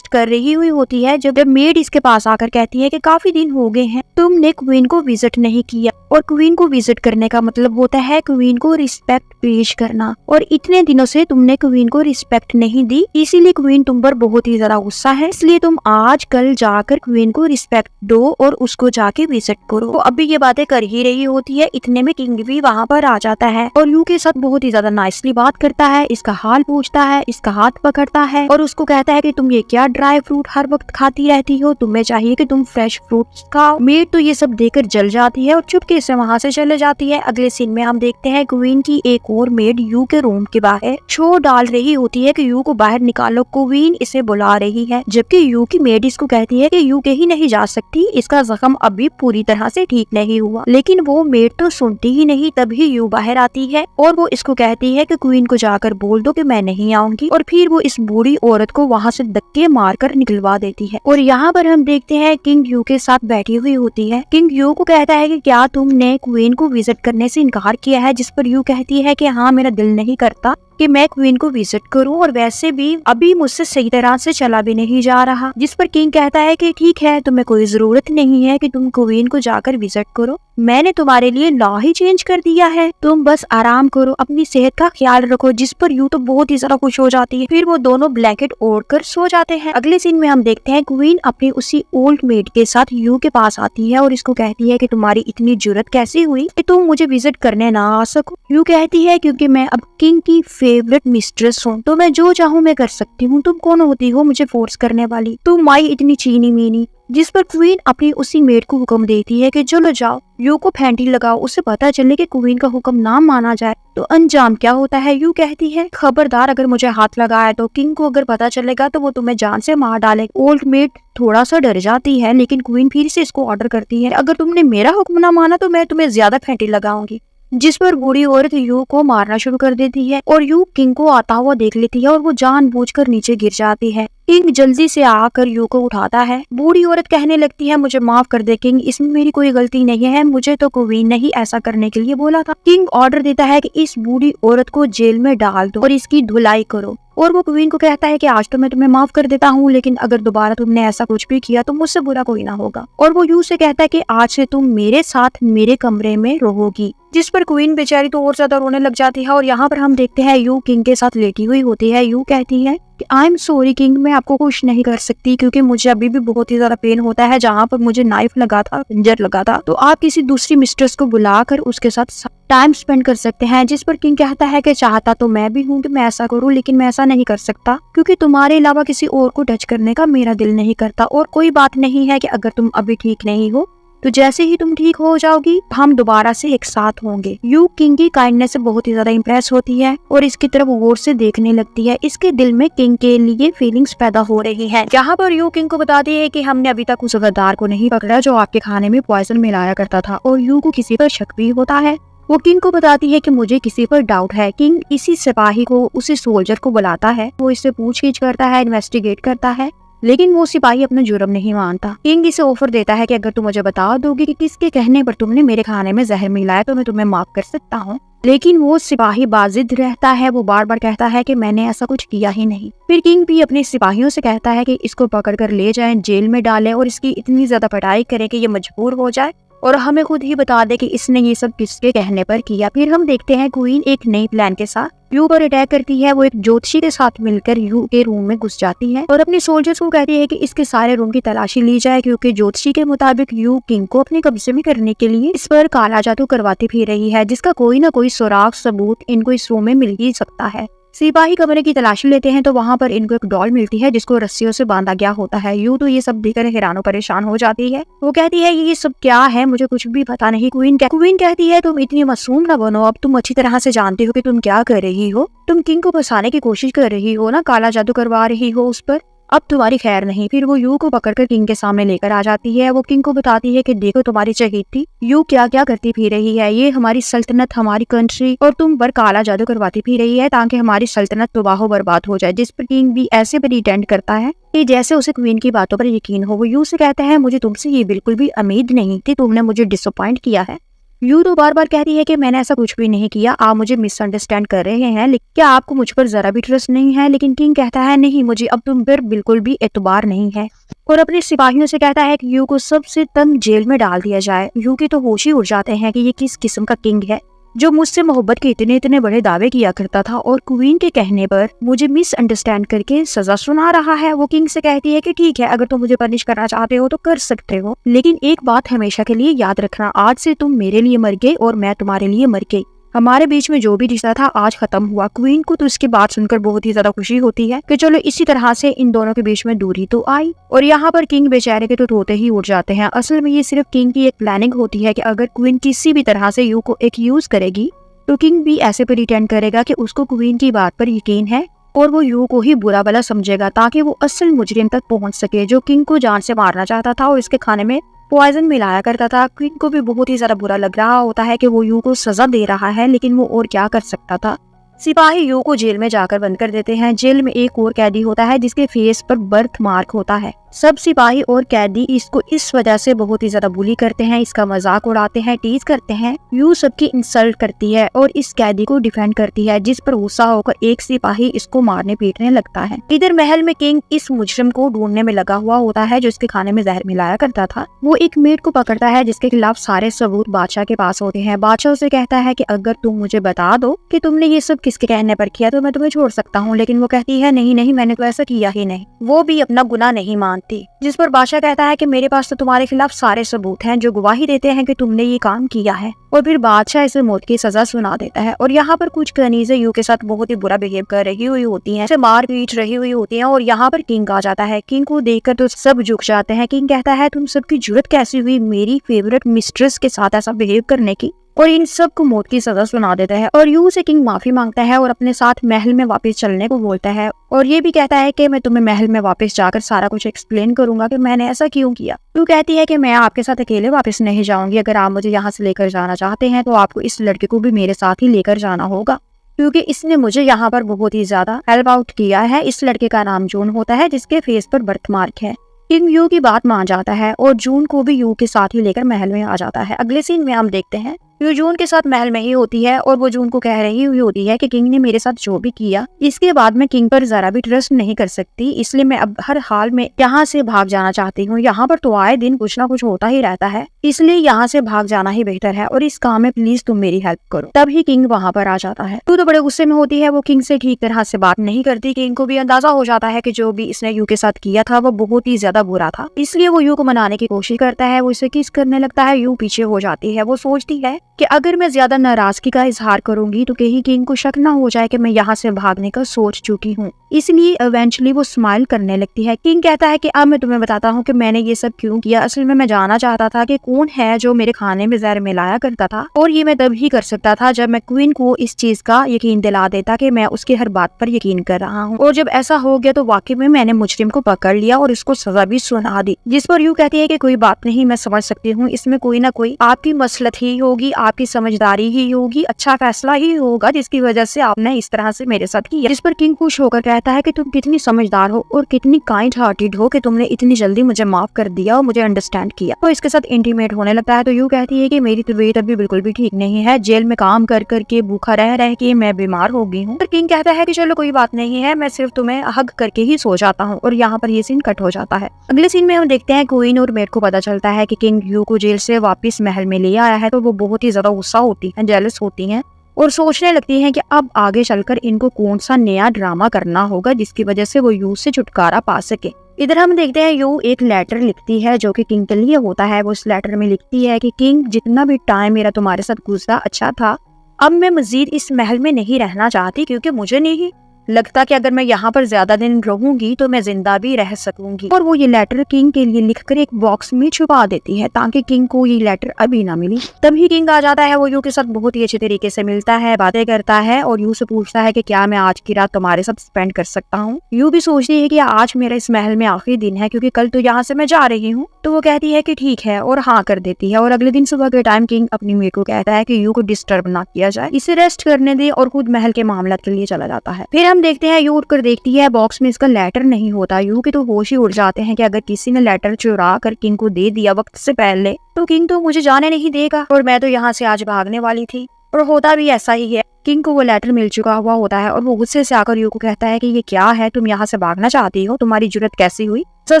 रही हुई होती है जब मेड इसके पास आकर कहती है कि काफी दिन हो गए हैं तुमने क्वीन को विजिट नहीं किया और क्वीन को विजिट करने का मतलब होता है क्वीन को रिस्पेक्ट पेश करना और इतने दिनों से तुमने क्वीन को रिस्पेक्ट नहीं दी इसीलिए क्वीन तुम पर बहुत ही ज्यादा गुस्सा है, इसलिए तुम आज कल जाकर क्वीन को रिस्पेक्ट दो और उसको जाके विजिट करो। तो अभी ये बातें कर ही रही होती है, इतने में किंग भी वहाँ पर आ जाता है और यू के साथ बहुत ही ज्यादा नाइसली बात करता है, इसका हाल पूछता है, इसका हाथ पकड़ता है और उसको कहता है कि तुम ये क्या ड्राई फ्रूट हर वक्त खाती रहती हो, तुम्हें चाहिए कि तुम फ्रेश फ्रूट्स खाओ। मेड तो ये सब देकर जल जाती है और चुपके से वहाँ से चले जाती है। अगले सीन में हम देखते हैं क्वीन की एक और मेड यू के रूम के बाहर शोर डाल रही होती है कि यू को बाहर निकालो, क्वीन इसे बुला रही है, जबकि यू की मेड इसको कहती है कि यू कहीं नहीं जा सकती, इसका जख्म अभी पूरी तरह से ठीक नहीं हुआ। लेकिन वो मेड तो सुनती ही नहीं। तभी यू बाहर आती है और वो इसको कहती है कि क्वीन को जाकर बोल दो कि मैं नहीं आऊंगी और फिर वो इस बूढ़ी औरत को वहाँ से धक्के मारकर निकलवा देती है। और यहाँ पर हम देखते हैं किंग यू के साथ बैठी हुई होती है। किंग यू को कहता है कि क्या तुमने क्वीन को विजिट करने से इनकार किया है, जिस पर यू कहती है कि हाँ मेरा दिल नहीं करता कि मैं क्वीन को विजिट करूं और वैसे भी अभी मुझसे सही तरह से चला भी नहीं जा रहा। जिस पर किंग कहता है कि ठीक है, तुम्हें कोई जरूरत नहीं है कि तुम क्वीन को जाकर विजिट करो, मैंने तुम्हारे लिए लॉ ही चेंज कर दिया है, तुम बस आराम करो, अपनी सेहत का ख्याल रखो। जिस पर यू तो बहुत ही ज्यादा खुश हो जाती है। फिर वो दोनों ब्लैंकेट ओढ़कर सो जाते हैं। अगले सीन में हम देखते हैं क्वीन अपनी उसी ओल्ड मेड के साथ यू के पास आती है और इसको कहती है कि तुम्हारी इतनी जुर्रत कैसी हुई कि तुम मुझे विजिट करने ना आ सको। यू कहती है क्योंकि मैं अब किंग की फेवरेट मिस्ट्रेस हूँ तो मैं जो चाहूँ मैं कर सकती हूँ, तुम कौन होती हो मुझे फोर्स करने वाली, तुम माई इतनी चीनी मीनी। जिस पर क्वीन अपनी उसी मेड को हुक्म देती है कि चलो जाओ, यू को फैंटी लगाओ, उससे पता चले कि क्वीन का हुक्म ना माना जाए तो अंजाम क्या होता है। यू कहती है खबरदार, अगर मुझे हाथ लगाया तो किंग को अगर पता चलेगा तो वो तुम्हें जान से मार डालेगा। ओल्ड मेड थोड़ा सा डर जाती है लेकिन क्वीन फिर से इसको ऑर्डर करती है, अगर तुमने मेरा हुक्म ना माना तो मैं तुम्हें ज्यादा फैंटी लगाऊंगी। जिस पर बूढ़ी औरत यू को मारना शुरू कर देती है और यू किंग को आता हुआ देख लेती है और वो जानबूझकर नीचे गिर जाती है। किंग जल्दी से आकर यू को उठाता है। बूढ़ी औरत कहने लगती है मुझे माफ कर दे किंग, इसमें मेरी कोई गलती नहीं है, मुझे तो क्वीन ने ही ऐसा करने के लिए बोला था। किंग ऑर्डर देता है कि इस बूढ़ी औरत को जेल में डाल दो और इसकी धुलाई करो और वो क्वीन को कहता है कि आज तो मैं तुम्हें माफ कर देता हूँ लेकिन अगर दोबारा तुमने ऐसा कुछ भी किया तो मुझसे बुरा कोई ना होगा। और वो यू से कहता है कि आज से तुम मेरे साथ मेरे कमरे में रहोगी। जिस पर क्वीन बेचारी तो और ज्यादा रोने लग जाती है और यहाँ पर हम देखते हैं यू किंग के साथ लेटी हुई होती है। यू कहती है आई एम सॉरी किंग, मैं आपको कुछ नहीं कर सकती क्योंकि मुझे अभी भी बहुत ही ज्यादा पेन होता है जहाँ पर मुझे नाइफ लगा था, खंजर लगा था। तो आप किसी दूसरी मिस्ट्रेस को बुलाकर उसके साथ टाइम स्पेंड कर सकते हैं। जिस पर किंग कहता है कि चाहता तो मैं भी हूँ कि मैं ऐसा करूँ, लेकिन मैं ऐसा नहीं कर सकता क्योंकि तुम्हारे अलावा किसी और को टच करने का मेरा दिल नहीं करता। और कोई बात नहीं है कि अगर तुम अभी ठीक नहीं हो तो जैसे ही तुम ठीक हो जाओगी हम दोबारा से एक साथ होंगे। यू किंग की काइंडनेस से बहुत ही ज्यादा इम्प्रेस होती है और इसकी तरफ गौर से देखने लगती है। इसके दिल में किंग के लिए फीलिंग्स पैदा हो रही है। यहाँ पर यू किंग को बताती है कि हमने अभी तक उस गद्दार को नहीं पकड़ा जो आपके खाने में पॉइजन मिलाया करता था, और यू को किसी पर शक भी होता है। वो किंग को बताती है कि मुझे किसी पर डाउट है। किंग इसी सिपाही को, उसी सोल्जर को बुलाता है, वो इससे पूछगिछ करता है, इन्वेस्टिगेट करता है, लेकिन वो सिपाही अपना जुर्म नहीं मानता। किंग इसे ऑफर देता है कि अगर तुम मुझे बता दोगे कि किसके कहने पर तुमने मेरे खाने में जहर मिलाया तो मैं तुम्हें माफ कर सकता हूँ। लेकिन वो सिपाही बाजिद रहता है, वो बार बार कहता है कि मैंने ऐसा कुछ किया ही नहीं। फिर किंग भी अपने सिपाहियों से कहता है कि इसको पकड़ कर ले जाएं, जेल में डालें और इसकी इतनी ज्यादा पिटाई करें कि ये मजबूर हो जाए और हमें खुद ही बता दे कि इसने ये सब किसके कहने पर किया। फिर हम देखते हैं क्वीन एक नई प्लान के साथ यू पर अटैक करती है। वो एक ज्योतिषी के साथ मिलकर यू के रूम में घुस जाती है और अपने सोल्जर्स को कहती है कि इसके सारे रूम की तलाशी ली जाए क्योंकि ज्योतिषी के मुताबिक यू किंग को अपने कब्जे में करने के लिए इस पर काला जादू करवाती फिर रही है, जिसका कोई ना कोई सुराग सबूत इनको इस रूम में मिल ही सकता है। सिपाही कमरे की तलाशी लेते हैं तो वहाँ पर इनको एक डॉल मिलती है जिसको रस्सियों से बांधा गया होता है। यू तो ये सब देखकर हैरान परेशान हो जाती है। वो कहती है ये सब क्या है, मुझे कुछ भी पता नहीं। क्वीन कहती है तुम इतनी मासूम ना बनो, अब तुम अच्छी तरह से जानती हो कि तुम क्या कर रही हो। तुम किंग को फंसाने की कोशिश कर रही हो ना, काला जादू करवा रही हो उस पर, अब तुम्हारी खैर नहीं। फिर वो यू को पकड़कर किंग के सामने लेकर आ जाती है। वो किंग को बताती है कि देखो तुम्हारी शहीद थी यू क्या क्या करती फिर रही है, ये हमारी सल्तनत, हमारी कंट्री और तुम पर काला जादू करवाती फिर रही है ताकि हमारी सल्तनत तबाह बर्बाद हो जाए। जिस पर किंग भी ऐसे प्रिटेंड करता है कि जैसे उसे क्वीन की बातों पर यकीन हो। वो यू से कहता है मुझे तुमसे ये बिल्कुल भी उम्मीद नहीं थी, तुमने मुझे डिसअपॉइंट किया है। यू तो बार बार कहती है कि मैंने ऐसा कुछ भी नहीं किया, आप मुझे मिसअंडरस्टैंड कर रहे हैं, लेकिन क्या आपको मुझ पर जरा भी ट्रस्ट नहीं है। लेकिन किंग कहता है नहीं, मुझे अब तुम पर बिल्कुल भी एतबार नहीं है और अपने सिपाहियों से कहता है कि यू को सबसे तंग जेल में डाल दिया जाए। यू की तो होश ही उड़ जाते हैं कि ये किस किस्म का किंग है जो मुझसे मोहब्बत के इतने इतने बड़े दावे किया करता था और क्वीन के कहने पर मुझे मिसअंडरस्टैंड करके सजा सुना रहा है। वो किंग से कहती है कि ठीक है, अगर तुम मुझे पनिश करना चाहते हो तो कर सकते हो, लेकिन एक बात हमेशा के लिए याद रखना, आज से तुम मेरे लिए मर गए और मैं तुम्हारे लिए मर गई। हमारे बीच में जो भी रिश्ता था आज खत्म हुआ। क्वीन को तो इसकी बात सुनकर बहुत ही ज्यादा खुशी होती है कि चलो इसी तरह से इन दोनों के बीच में दूरी तो आई। और यहाँ पर किंग बेचारे के तो रोते ही उठ जाते हैं। असल में ये सिर्फ किंग की एक प्लानिंग होती है कि अगर क्वीन किसी भी तरह से यू को एक यूज करेगी तो किंग भी ऐसे प्रिटेंड करेगा कि उसको क्वीन की बात पर यकीन है और वो यू को ही बुरा भला समझेगा ताकि वो असल मुजरिम तक पहुंच सके जो किंग को जान से मारना चाहता था और इसके खाने में पॉइजन मिलाया करता था। क्वीन को भी बहुत ही ज्यादा बुरा लग रहा होता है कि वो यू को सजा दे रहा है, लेकिन वो और क्या कर सकता था। सिपाही यू को जेल में जाकर बंद कर देते हैं। जेल में एक और कैदी होता है जिसके फेस पर बर्थ मार्क होता है। सब सिपाही और कैदी इसको इस वजह से बहुत ही ज्यादा बुली करते हैं, इसका मजाक उड़ाते हैं, टीज करते हैं। यू सबकी इंसल्ट करती है और इस कैदी को डिफेंड करती है, जिस पर गुस्सा होकर एक सिपाही इसको मारने पीटने लगता है। इधर महल में किंग इस मुजरिम को ढूंढने में लगा हुआ होता है जो इसके खाने में जहर मिलाया करता था। वो एक मेड को पकड़ता है जिसके खिलाफ सारे सबूत बादशाह के पास होते हैं। बादशाह उसे कहता है कि अगर तुम मुझे बता दो कि तुमने ये सब किसके कहने पर किया तो मैं तुम्हें छोड़ सकता हूँ, लेकिन वो कहती है नहीं नहीं, मैंने तो ऐसा किया ही नहीं। वो भी अपना गुनाह नहीं मानती। जिस पर बादशाह कहता है कि मेरे पास तो तुम्हारे खिलाफ सारे सबूत हैं जो गवाही देते हैं कि तुमने ये काम किया है। और फिर बादशाह इसे मौत की सजा सुना देता है। और यहाँ पर कुछ कनीज़ें यू के साथ बहुत ही बुरा बिहेव कर रही हुई होती हैं, मार पीट रही हुई होती हैं। और यहाँ पर किंग आ जाता है। किंग को देखकर तो सब झुक जाते हैं। किंग कहता है तुम सबकी जुर्रत कैसी हुई मेरी फेवरेट मिस्ट्रेस के साथ ऐसा बिहेव करने की, और इन सब को मौत की सजा सुना देता है। और यू से किंग माफी मांगता है और अपने साथ महल में वापस चलने को बोलता है और ये भी कहता है कि मैं तुम्हें महल में वापस जाकर सारा कुछ एक्सप्लेन करूंगा कि मैंने ऐसा क्यों किया। यू कहती है कि मैं आपके साथ अकेले वापस नहीं जाऊंगी, अगर आप मुझे यहाँ से लेकर जाना चाहते हैं तो आपको इस लड़के को भी मेरे साथ ही लेकर जाना होगा क्योंकि इसने मुझे यहाँ पर बहुत ही ज्यादा हेल्प आउट किया है। इस लड़के का नाम जून होता है जिसके फेस पर बर्थ मार्क है। किंग यू की बात मान जाता है और जून को भी यू के साथ ही लेकर महल में आ जाता है। अगले सीन में हम देखते हैं यू जून के साथ महल में ही होती है और वो जून को कह रही हुई होती है कि किंग ने मेरे साथ जो भी किया इसके बाद मैं किंग पर जरा भी ट्रस्ट नहीं कर सकती, इसलिए मैं अब हर हाल में यहाँ से भाग जाना चाहती हूँ। यहाँ पर तो आए दिन कुछ ना कुछ होता ही रहता है, इसलिए यहाँ से भाग जाना ही बेहतर है और इस काम में प्लीज तुम मेरी हेल्प करो। तभी किंग वहाँ पर आ जाता है। तू तो बड़े गुस्से में होती है, वो किंग से ठीक तरह से बात नहीं करती। किंग को भी अंदाजा हो जाता है कि जो भी इसने यू के साथ किया था वो बहुत ही ज्यादा बुरा था, इसलिए वो यू को मनाने की कोशिश करता है। वो इसे किस करने लगता है, यू पीछे हो जाती है। वो सोचती है कि अगर मैं ज्यादा नाराजगी का इजहार करूंगी तो कहीं किंग को शक ना हो जाए कि मैं यहाँ से भागने का सोच चुकी हूँ, इसलिए इवेंचुअली वो स्माइल करने लगती है। किंग कहता है कि अब मैं तुम्हें बताता हूँ कि मैंने ये सब क्यों किया। असल में मैं जानना चाहता था कि कौन है जो मेरे खाने में जहर मिलाया करता था, और ये मैं तब ही कर सकता था जब मैं क्वीन को इस चीज का यकीन दिला देता कि मैं उसकी हर बात पर यकीन कर रहा हूँ। और जब ऐसा हो गया तो वाकई में मैंने मुजरिम को पकड़ लिया और इसको सजा भी सुना दी। जिस पर यू कहती है कि कोई बात नहीं, मैं समझ सकती हूँ, इसमें कोई ना कोई आपकी मसलत ही होगी, आपकी समझदारी ही होगी, अच्छा फैसला ही होगा जिसकी वजह से आपने इस तरह से मेरे साथ किया। जिस पर किंग खुश होकर कहता है कि तुम कितनी समझदार हो और कितनी काइंड हार्टेड हो कि तुमने इतनी जल्दी मुझे माफ कर दिया और मुझे अंडरस्टैंड किया। तो इसके साथ इंटीमेट होने लगता है। तो यू कहती है कि मेरी तबीयत अभी बिल्कुल भी ठीक नहीं है, जेल में काम कर करके भूखा रह रह के मैं बीमार हो गई हूँ। किंग कहता है कि चलो कोई बात नहीं है, मैं सिर्फ तुम्हें हग करके ही सो जाता हूँ। और यहाँ पर ये सीन कट हो जाता है। अगले सीन में हम देखते हैं क्वीन और मेड को पता चलता है कि किंग यू को जेल से वापस महल में ले आया है। तो वो बहुत ही ज्यादा गुस्सा होती है, जेलस होती है और सोचने लगती हैं कि अब आगे चलकर इनको कौन सा नया ड्रामा करना होगा जिसकी वजह से वो यू से छुटकारा पा सके। इधर हम देखते हैं यू एक लेटर लिखती है जो कि किंग के लिए होता है। वो इस लेटर में लिखती है कि किंग, जितना भी टाइम मेरा तुम्हारे साथ गुजरा अच्छा था, अब मैं मजीद इस महल में नहीं रहना चाहती क्योंकि मुझे नहीं लगता कि अगर मैं यहाँ पर ज्यादा दिन रहूंगी तो मैं जिंदा भी रह सकूंगी। और वो ये लेटर किंग के लिए लिखकर एक बॉक्स में छुपा देती है ताकि किंग को ये लेटर अभी ना मिली। तभी किंग आ जाता है। वो यू के साथ बहुत ही अच्छे तरीके से मिलता है, बातें करता है और यू से पूछता है कि क्या मैं आज की रात तुम्हारे साथ स्पेंड कर सकता हूँ। यू भी सोचती है कि आज मेरा इस महल में आखिरी दिन है क्योंकि कल तो यहाँ से मैं जा रही हूँ। तो वो कहती है कि ठीक है और हाँ कर देती है। और अगले दिन सुबह के टाइम किंग अपनी मेड को कहता है कि यू को डिस्टर्ब ना किया जाए, इसे रेस्ट करने दे और खुद महल के मामला के लिए चला जाता है। फिर हम देखते हैं यू उठकर देखती है बॉक्स में इसका लेटर नहीं होता। यू के तो होश ही उड़ जाते हैं कि अगर किसी ने लेटर चुरा कर किंग को दे दिया वक्त से पहले तो किंग तो मुझे जाने नहीं देगा और मैं तो यहाँ से आज भागने वाली थी। और होता भी ऐसा ही है। किंग को वो लेटर मिल चुका हुआ होता है और वो गुस्से से आकर यू को कहता है कि ये क्या है, तुम यहाँ से भागना चाहती हो, तुम्हारी जुर्रत कैसी हुई, सर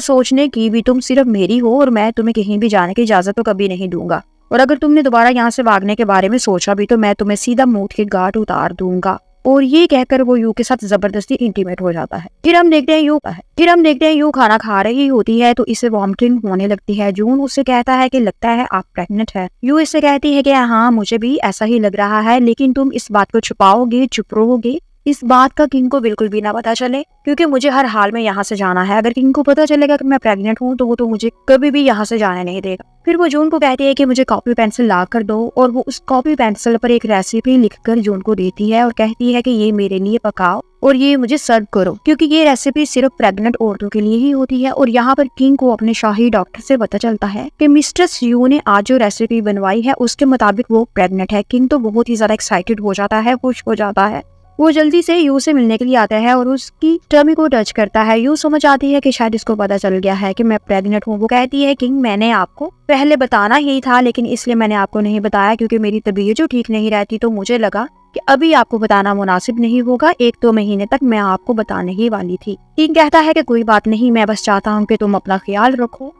सोचने की भी तुम सिर्फ मेरी हो और मैं तुम्हें कहीं भी जाने की इजाजत तो कभी नहीं दूंगा। और अगर तुमने दोबारा यहाँ से भागने के बारे में सोचा भी तो मैं तुम्हें सीधा मौत के घाट उतार दूंगा। और ये कहकर वो यू के साथ जबरदस्ती इंटीमेट हो जाता है। फिर हम देखते हैं यू खाना खा रही होती है तो इसे वॉमिटिंग होने लगती है। जून उससे कहता है कि लगता है आप प्रेग्नेंट है। यू इससे कहती है कि हाँ मुझे भी ऐसा ही लग रहा है, लेकिन तुम इस बात को छुपाओगे, चुप रहोगे, इस बात का किंग को बिल्कुल भी ना पता चले क्योंकि मुझे हर हाल में यहाँ से जाना है। अगर किंग को पता चलेगा कि मैं प्रेग्नेंट हूँ तो वो तो मुझे कभी भी यहाँ से जाने नहीं देगा। फिर वो जून को कहती है कि मुझे कॉपी पेंसिल ला कर दो और वो उस कॉपी पेंसिल पर एक रेसिपी लिखकर जून को देती है और कहती है कि ये मेरे लिए पकाओ और ये मुझे सर्व करो क्योंकि ये रेसिपी सिर्फ प्रेग्नेंट औरतों के लिए ही होती है। और यहाँ पर किंग को अपने शाही डॉक्टर से पता चलता है कि मिस्ट्रेस यू ने आज जो रेसिपी बनवाई है उसके मुताबिक वो प्रेग्नेंट है। किंग तो बहुत ही ज्यादा एक्साइटेड हो जाता है, खुश हो जाता है। वो जल्दी से यू से मिलने के लिए आता है और उसकी टमी को टच करता है। यू समझ आती है कि शायद इसको पता चल गया है कि मैं प्रेग्नेंट हूँ। वो कहती है किंग, मैंने आपको पहले बताना ही था लेकिन इसलिए मैंने आपको नहीं बताया क्योंकि मेरी तबीयत जो ठीक नहीं रहती तो मुझे लगा कि अभी आपको बताना मुनासिब नहीं होगा। 1-2 महीने तक मैं आपको बताने ही वाली थी। किंग कहता है कि कोई बात नहीं, मैं बस चाहता हूँ कि तुम अपना ख्याल रखो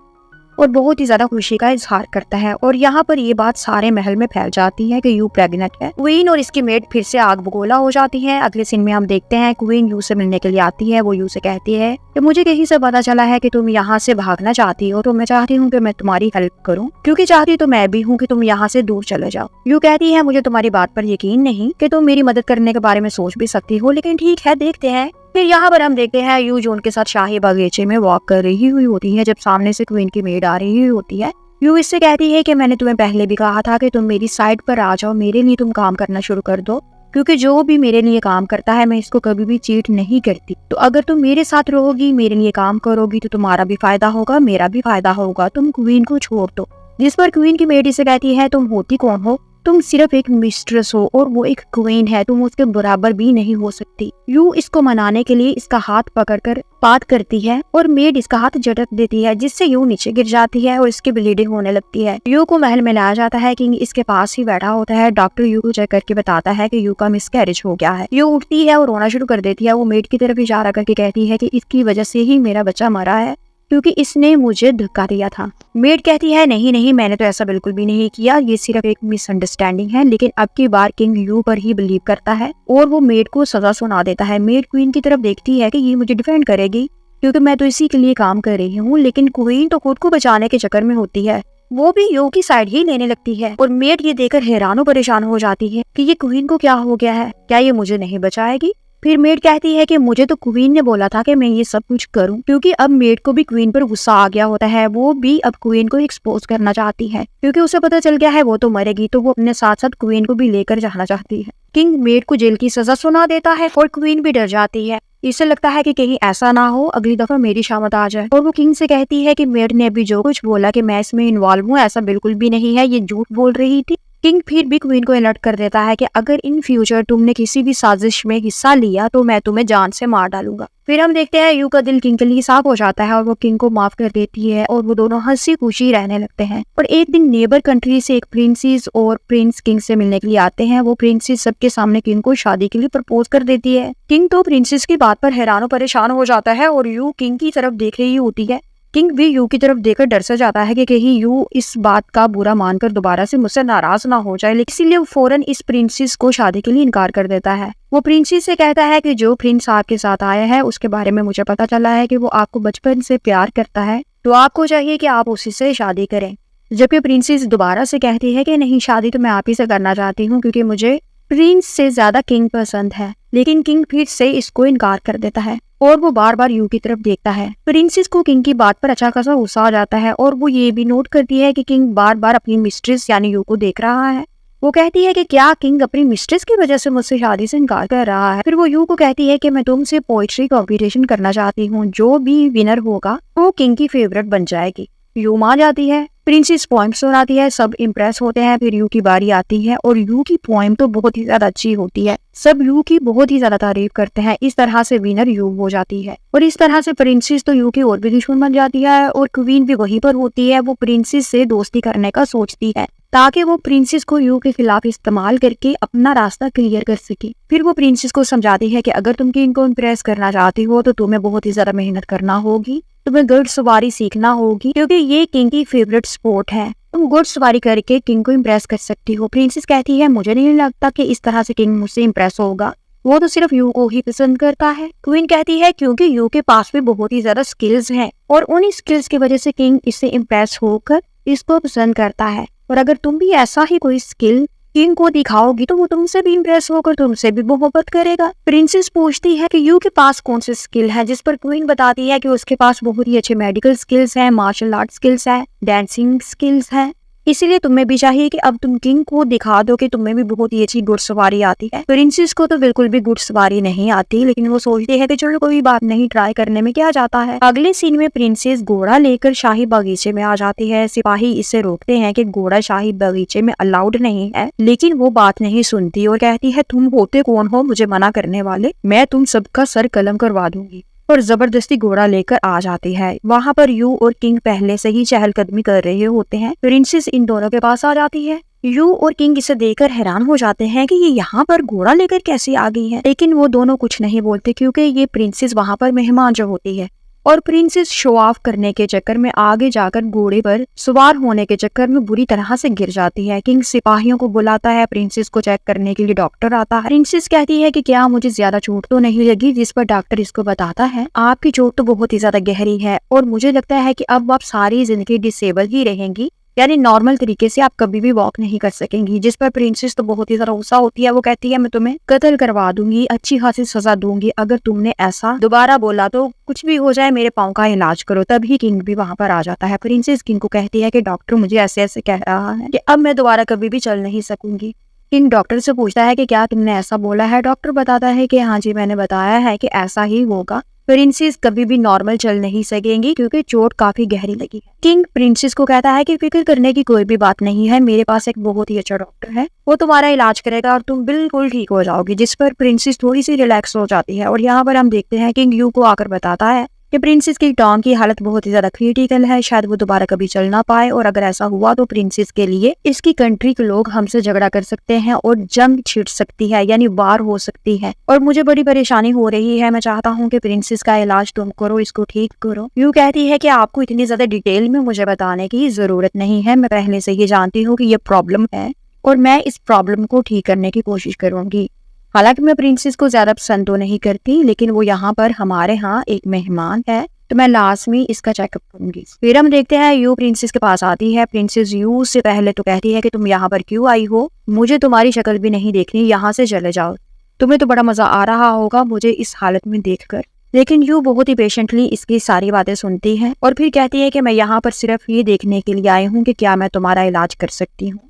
और बहुत ही ज्यादा खुशी का इजहार करता है। और यहाँ पर ये बात सारे महल में फैल जाती है कि यू प्रेग्नेंट है। क्वीन और इसकी मेड फिर से आग बगोला हो जाती है। अगले सीन में हम देखते हैं क्वीन यू से मिलने के लिए आती है। वो यू से कहती है कि मुझे कहीं से पता चला है कि तुम यहाँ से भागना चाहती हो तो मैं चाहती हूँ कि मैं तुम्हारी हेल्प करूँ क्योंकि चाहती तो मैं भी हूँ कि तुम यहाँ से दूर चले जाओ। यू कहती है मुझे तुम्हारी बात पर यकीन नहीं कि तुम मेरी मदद करने के बारे में सोच भी सकती हो, लेकिन ठीक है देखते हैं। फिर यहाँ पर हम देखते हैं यू जून के साथ शाही बागीचे में वॉक कर रही हुई होती है जब सामने से क्वीन की मेड आ रही हुई होती है। यू इससे कहती है कि मैंने तुम्हें पहले भी कहा था कि तुम मेरी साइड पर आ जाओ, मेरे लिए तुम काम करना शुरू कर दो क्योंकि जो भी मेरे लिए काम करता है मैं इसको कभी भी चीट नहीं करती। तो अगर तुम मेरे साथ रहोगी, मेरे लिए काम करोगी तो तुम्हारा भी फायदा होगा, मेरा भी फायदा होगा, तुम क्वीन को छोड़ दो। जिस पर क्वीन की मेड इसे कहती है तुम होती कौन हो तुम सिर्फ एक मिस्ट्रेस हो और वो एक क्वीन है, तुम उसके बराबर भी नहीं हो सकती। यू इसको मनाने के लिए इसका हाथ पकड़कर बात करती है और मेड इसका हाथ झटक देती है, जिससे यू नीचे गिर जाती है और इसकी ब्लीडिंग होने लगती है। यू को महल में लाया जाता है। किंग इसके पास ही बैठा होता है। डॉक्टर यू को चेक करके बताता है कि यू का मिसकैरेज हो गया है। यू उठती है और रोना शुरू कर देती है। वो मेड की तरफ इशारा करके कहती है कि इसकी वजह से ही मेरा बच्चा मरा है, क्योंकि इसने मुझे धक्का दिया था। मेड कहती है नहीं नहीं, मैंने तो ऐसा बिल्कुल भी नहीं किया, ये सिर्फ एक मिसअंडरस्टैंडिंग है। लेकिन अब की बार किंग यू पर ही बिलीव करता है और वो मेड को सजा सुना देता है। मेड क्वीन की तरफ देखती है कि ये मुझे डिफेंड करेगी, क्योंकि मैं तो इसी के लिए काम कर रही हूँ। लेकिन क्वीन तो खुद को बचाने के चक्कर में होती है, वो भी यू की साइड ही लेने लगती है। और मेड ये देखकर हैरान परेशान हो जाती है कि ये क्वीन को क्या हो गया है, क्या ये मुझे नहीं बचाएगी। फिर मेड कहती है कि मुझे तो क्वीन ने बोला था कि मैं ये सब कुछ करूं, क्योंकि अब मेड को भी क्वीन पर गुस्सा आ गया होता है। वो भी अब क्वीन को एक्सपोज करना चाहती है, क्योंकि उसे पता चल गया है वो तो मरेगी, तो वो अपने साथ साथ क्वीन को भी लेकर जाना चाहती है। किंग मेड को जेल की सजा सुना देता है और क्वीन भी डर जाती है। इसे लगता है कि कहीं ऐसा ना हो अगली दफा मेरी शामत आ जाए। और वो किंग से कहती है कि मेड ने अभी जो कुछ बोला कि मैं इसमें इन्वॉल्व हूँ, ऐसा बिल्कुल भी नहीं है, ये झूठ बोल रही थी। किंग फिर भी क्वीन को अलर्ट कर देता है कि अगर इन फ्यूचर तुमने किसी भी साजिश में हिस्सा लिया तो मैं तुम्हें जान से मार डालूंगा। फिर हम देखते हैं यू का दिल किंग के लिए साफ हो जाता है और वो किंग को माफ कर देती है और वो दोनों हंसी खुशी रहने लगते हैं। और एक दिन नेबर कंट्री से एक प्रिंसेस और प्रिंस किंग से मिलने के लिए आते हैं। वो प्रिंसेस सबके सामने किंग को शादी के लिए प्रपोज कर देती है। किंग तो प्रिंसेस की बात पर हैरान और परेशान हो जाता है और यू किंग की तरफ देख रही होती है। किंग भी यू की तरफ देखकर डर सा जाता है कि कहीं यू इस बात का बुरा मानकर दोबारा से मुझसे नाराज ना हो जाए। इसीलिए वो फौरन इस प्रिंसेस को शादी के लिए इनकार कर देता है। वो प्रिंसेस से कहता है कि जो प्रिंस आपके साथ आया है उसके बारे में मुझे पता चला है कि वो आपको बचपन से प्यार करता है, तो आपको चाहिए कि आप उसी से शादी करें। जबकि प्रिंसेस दोबारा से कहती है कि नहीं, शादी तो मैं आप ही से करना चाहती हूँ, क्योंकि मुझे प्रिंस से ज्यादा किंग पसंद है। लेकिन किंग फिर से इसको इनकार कर देता है और वो बार बार यू की तरफ देखता है। प्रिंसेस को किंग की बात पर अच्छा खासा गुस्सा आ जाता है और वो ये भी नोट करती है कि किंग बार बार अपनी मिस्ट्रेस यानी यू को देख रहा है। वो कहती है कि क्या किंग अपनी मिस्ट्रेस की वजह से मुझसे शादी से इनकार कर रहा है। फिर वो यू को कहती है कि मैं तुमसे पोइट्री कॉम्पिटिशन करना चाहती हूँ, जो भी विनर होगा वो किंग की फेवरेट बन जाएगी। यू मान जाती है। प्रिंसेस पोइम सुनाती है, सब इम्प्रेस होते हैं। फिर यू की बारी आती है और यू की पोइम तो बहुत ही ज्यादा अच्छी होती है। सब यू की बहुत ही ज्यादा तारीफ करते हैं। इस तरह से विनर यू हो जाती है और इस तरह से प्रिंसेस तो यू की और भी दुश्मन बन जाती है और क्वीन भी वहीं पर होती है। वो प्रिंसेस से दोस्ती करने का सोचती है ताकि वो प्रिंसेस को यू के खिलाफ इस्तेमाल करके अपना रास्ता क्लियर कर सके। फिर वो प्रिंसेस को समझाती है कि अगर तुम किंग को इम्प्रेस करना चाहती हो तो तुम्हें बहुत ही ज्यादा मेहनत करना होगी, तुम्हें घुड़सवारी सीखना होगी, क्योंकि ये किंग की फेवरेट स्पोर्ट है। तुम घुड़सवारी करके किंग को इम्प्रेस कर सकती हो। प्रिंसेस कहती है मुझे नहीं लगता कि इस तरह से किंग मुझसे इम्प्रेस होगा, वो तो सिर्फ यू को ही पसंद करता है। क्वीन कहती है क्योंकि यू के पास भी बहुत ही ज्यादा स्किल्स हैं और उन स्किल्स की वजह से किंग इससे इम्प्रेस होकर इसको पसंद करता है। और अगर तुम भी ऐसा ही कोई स्किल किंग को दिखाओगी तो वो तुमसे भी इम्प्रेस होकर तुमसे भी मोहब्बत करेगा। प्रिंसेस पूछती है कि यू के पास कौन से स्किल है, जिस पर क्वीन बताती है कि उसके पास बहुत ही अच्छे मेडिकल स्किल्स हैं, मार्शल आर्ट स्किल्स है, डांसिंग स्किल्स है। इसीलिए तुम्हें भी चाहिए कि अब तुम किंग को दिखा दो कि तुम्हें भी बहुत ही अच्छी घुड़सवारी आती है। प्रिंसेस को तो बिल्कुल भी घुड़सवारी नहीं आती, लेकिन वो सोचती है कि चलो कोई बात नहीं, ट्राई करने में क्या जाता है। अगले सीन में प्रिंसेस घोड़ा लेकर शाही बगीचे में आ जाती है। सिपाही इसे रोकते हैं कि घोड़ा शाही बगीचे में अलाउड नहीं है, लेकिन वो बात नहीं सुनती और कहती है तुम होते कौन हो मुझे मना करने वाले, मैं तुम सबका सर कलम करवा दूंगी। और जबरदस्ती घोड़ा लेकर आ जाती है। वहाँ पर यू और किंग पहले से ही चहलकदमी कर रहे होते हैं। प्रिंसेस इन दोनों के पास आ जाती है। यू और किंग इसे देखकर हैरान हो जाते हैं कि ये यहाँ पर घोड़ा लेकर कैसे आ गई है, लेकिन वो दोनों कुछ नहीं बोलते क्योंकि ये प्रिंसेस वहाँ पर मेहमान जो होती है। और प्रिंसेस शो ऑफ करने के चक्कर में आगे जाकर घोड़े पर सवार होने के चक्कर में बुरी तरह से गिर जाती है। किंग सिपाहियों को बुलाता है, प्रिंसेस को चेक करने के लिए डॉक्टर आता है। प्रिंसेस कहती है कि क्या मुझे ज्यादा चोट तो नहीं लगी, जिस पर डॉक्टर इसको बताता है आपकी चोट तो बहुत ही ज्यादा गहरी है और मुझे लगता है कि अब आप सारी जिंदगी डिसेबल ही रहेंगी, यानी नॉर्मल तरीके से आप कभी भी वॉक नहीं कर सकेंगी। जिस पर प्रिंसेस तो बहुत ही ज्यादा गुस्सा होती है। वो कहती है मैं तुम्हें कत्ल करवा दूंगी, अच्छी खासी सजा दूंगी अगर तुमने ऐसा दोबारा बोला, तो कुछ भी हो जाए मेरे पाँव का इलाज करो। तभी किंग भी वहाँ पर आ जाता है। प्रिंसेस किंग को कहती है कि डॉक्टर मुझे ऐसे ऐसे कह रहा है कि अब मैं दोबारा कभी भी चल नहीं सकूंगी। किंग डॉक्टर से पूछता है कि क्या तुमने ऐसा बोला है। डॉक्टर बताता है कि हाँ जी, मैंने बताया है कि ऐसा ही होगा, प्रिंसेस कभी भी नॉर्मल चल नहीं सकेंगी क्योंकि चोट काफी गहरी लगी है। किंग प्रिंसेस को कहता है कि फिक्र करने की कोई भी बात नहीं है, मेरे पास एक बहुत ही अच्छा डॉक्टर है, वो तुम्हारा इलाज करेगा और तुम बिल्कुल ठीक हो जाओगी। जिस पर प्रिंसेस थोड़ी सी रिलैक्स हो जाती है और यहाँ पर हम देखते हैं किंग यू को आकर बताता है कि प्रिंसेस की टॉन्ग की हालत बहुत ही ज्यादा क्रिटिकल है, शायद वो दोबारा कभी चल ना पाए, और अगर ऐसा हुआ तो प्रिंसेस के लिए इसकी कंट्री के लोग हमसे झगड़ा कर सकते हैं और जंग छिड़ सकती है, यानी वार हो सकती है, और मुझे बड़ी परेशानी हो रही है। मैं चाहता हूँ कि प्रिंसेस का इलाज तुम करो, इसको ठीक करो। यू कहती है कि आपको इतनी ज्यादा डिटेल में मुझे बताने की जरूरत नहीं है, मैं पहले से ही जानती हूँ कि ये प्रॉब्लम है और मैं इस प्रॉब्लम को ठीक करने की कोशिश करूंगी। हालांकि मैं प्रिंसेस को ज्यादा पसंद तो नहीं करती, लेकिन वो यहाँ पर हमारे यहाँ एक मेहमान है, तो मैं लास्ट में इसका चेकअप करूंगी। फिर हम देखते हैं यू प्रिंसेस के पास आती है। प्रिंसेस यू से पहले तो कहती है कि तुम यहाँ पर क्यों आई हो, मुझे तुम्हारी शक्ल भी नहीं देखनी, यहाँ से चले जाओ, तुम्हें तो बड़ा मजा आ रहा होगा मुझे इस हालत में देखकर। लेकिन यू बहुत ही पेशेंटली इसकी सारी बातें सुनती है और फिर कहती है कि मैं यहाँ पर सिर्फ ये देखने के लिए आई हूँ कि क्या मैं तुम्हारा इलाज कर सकती हूँ,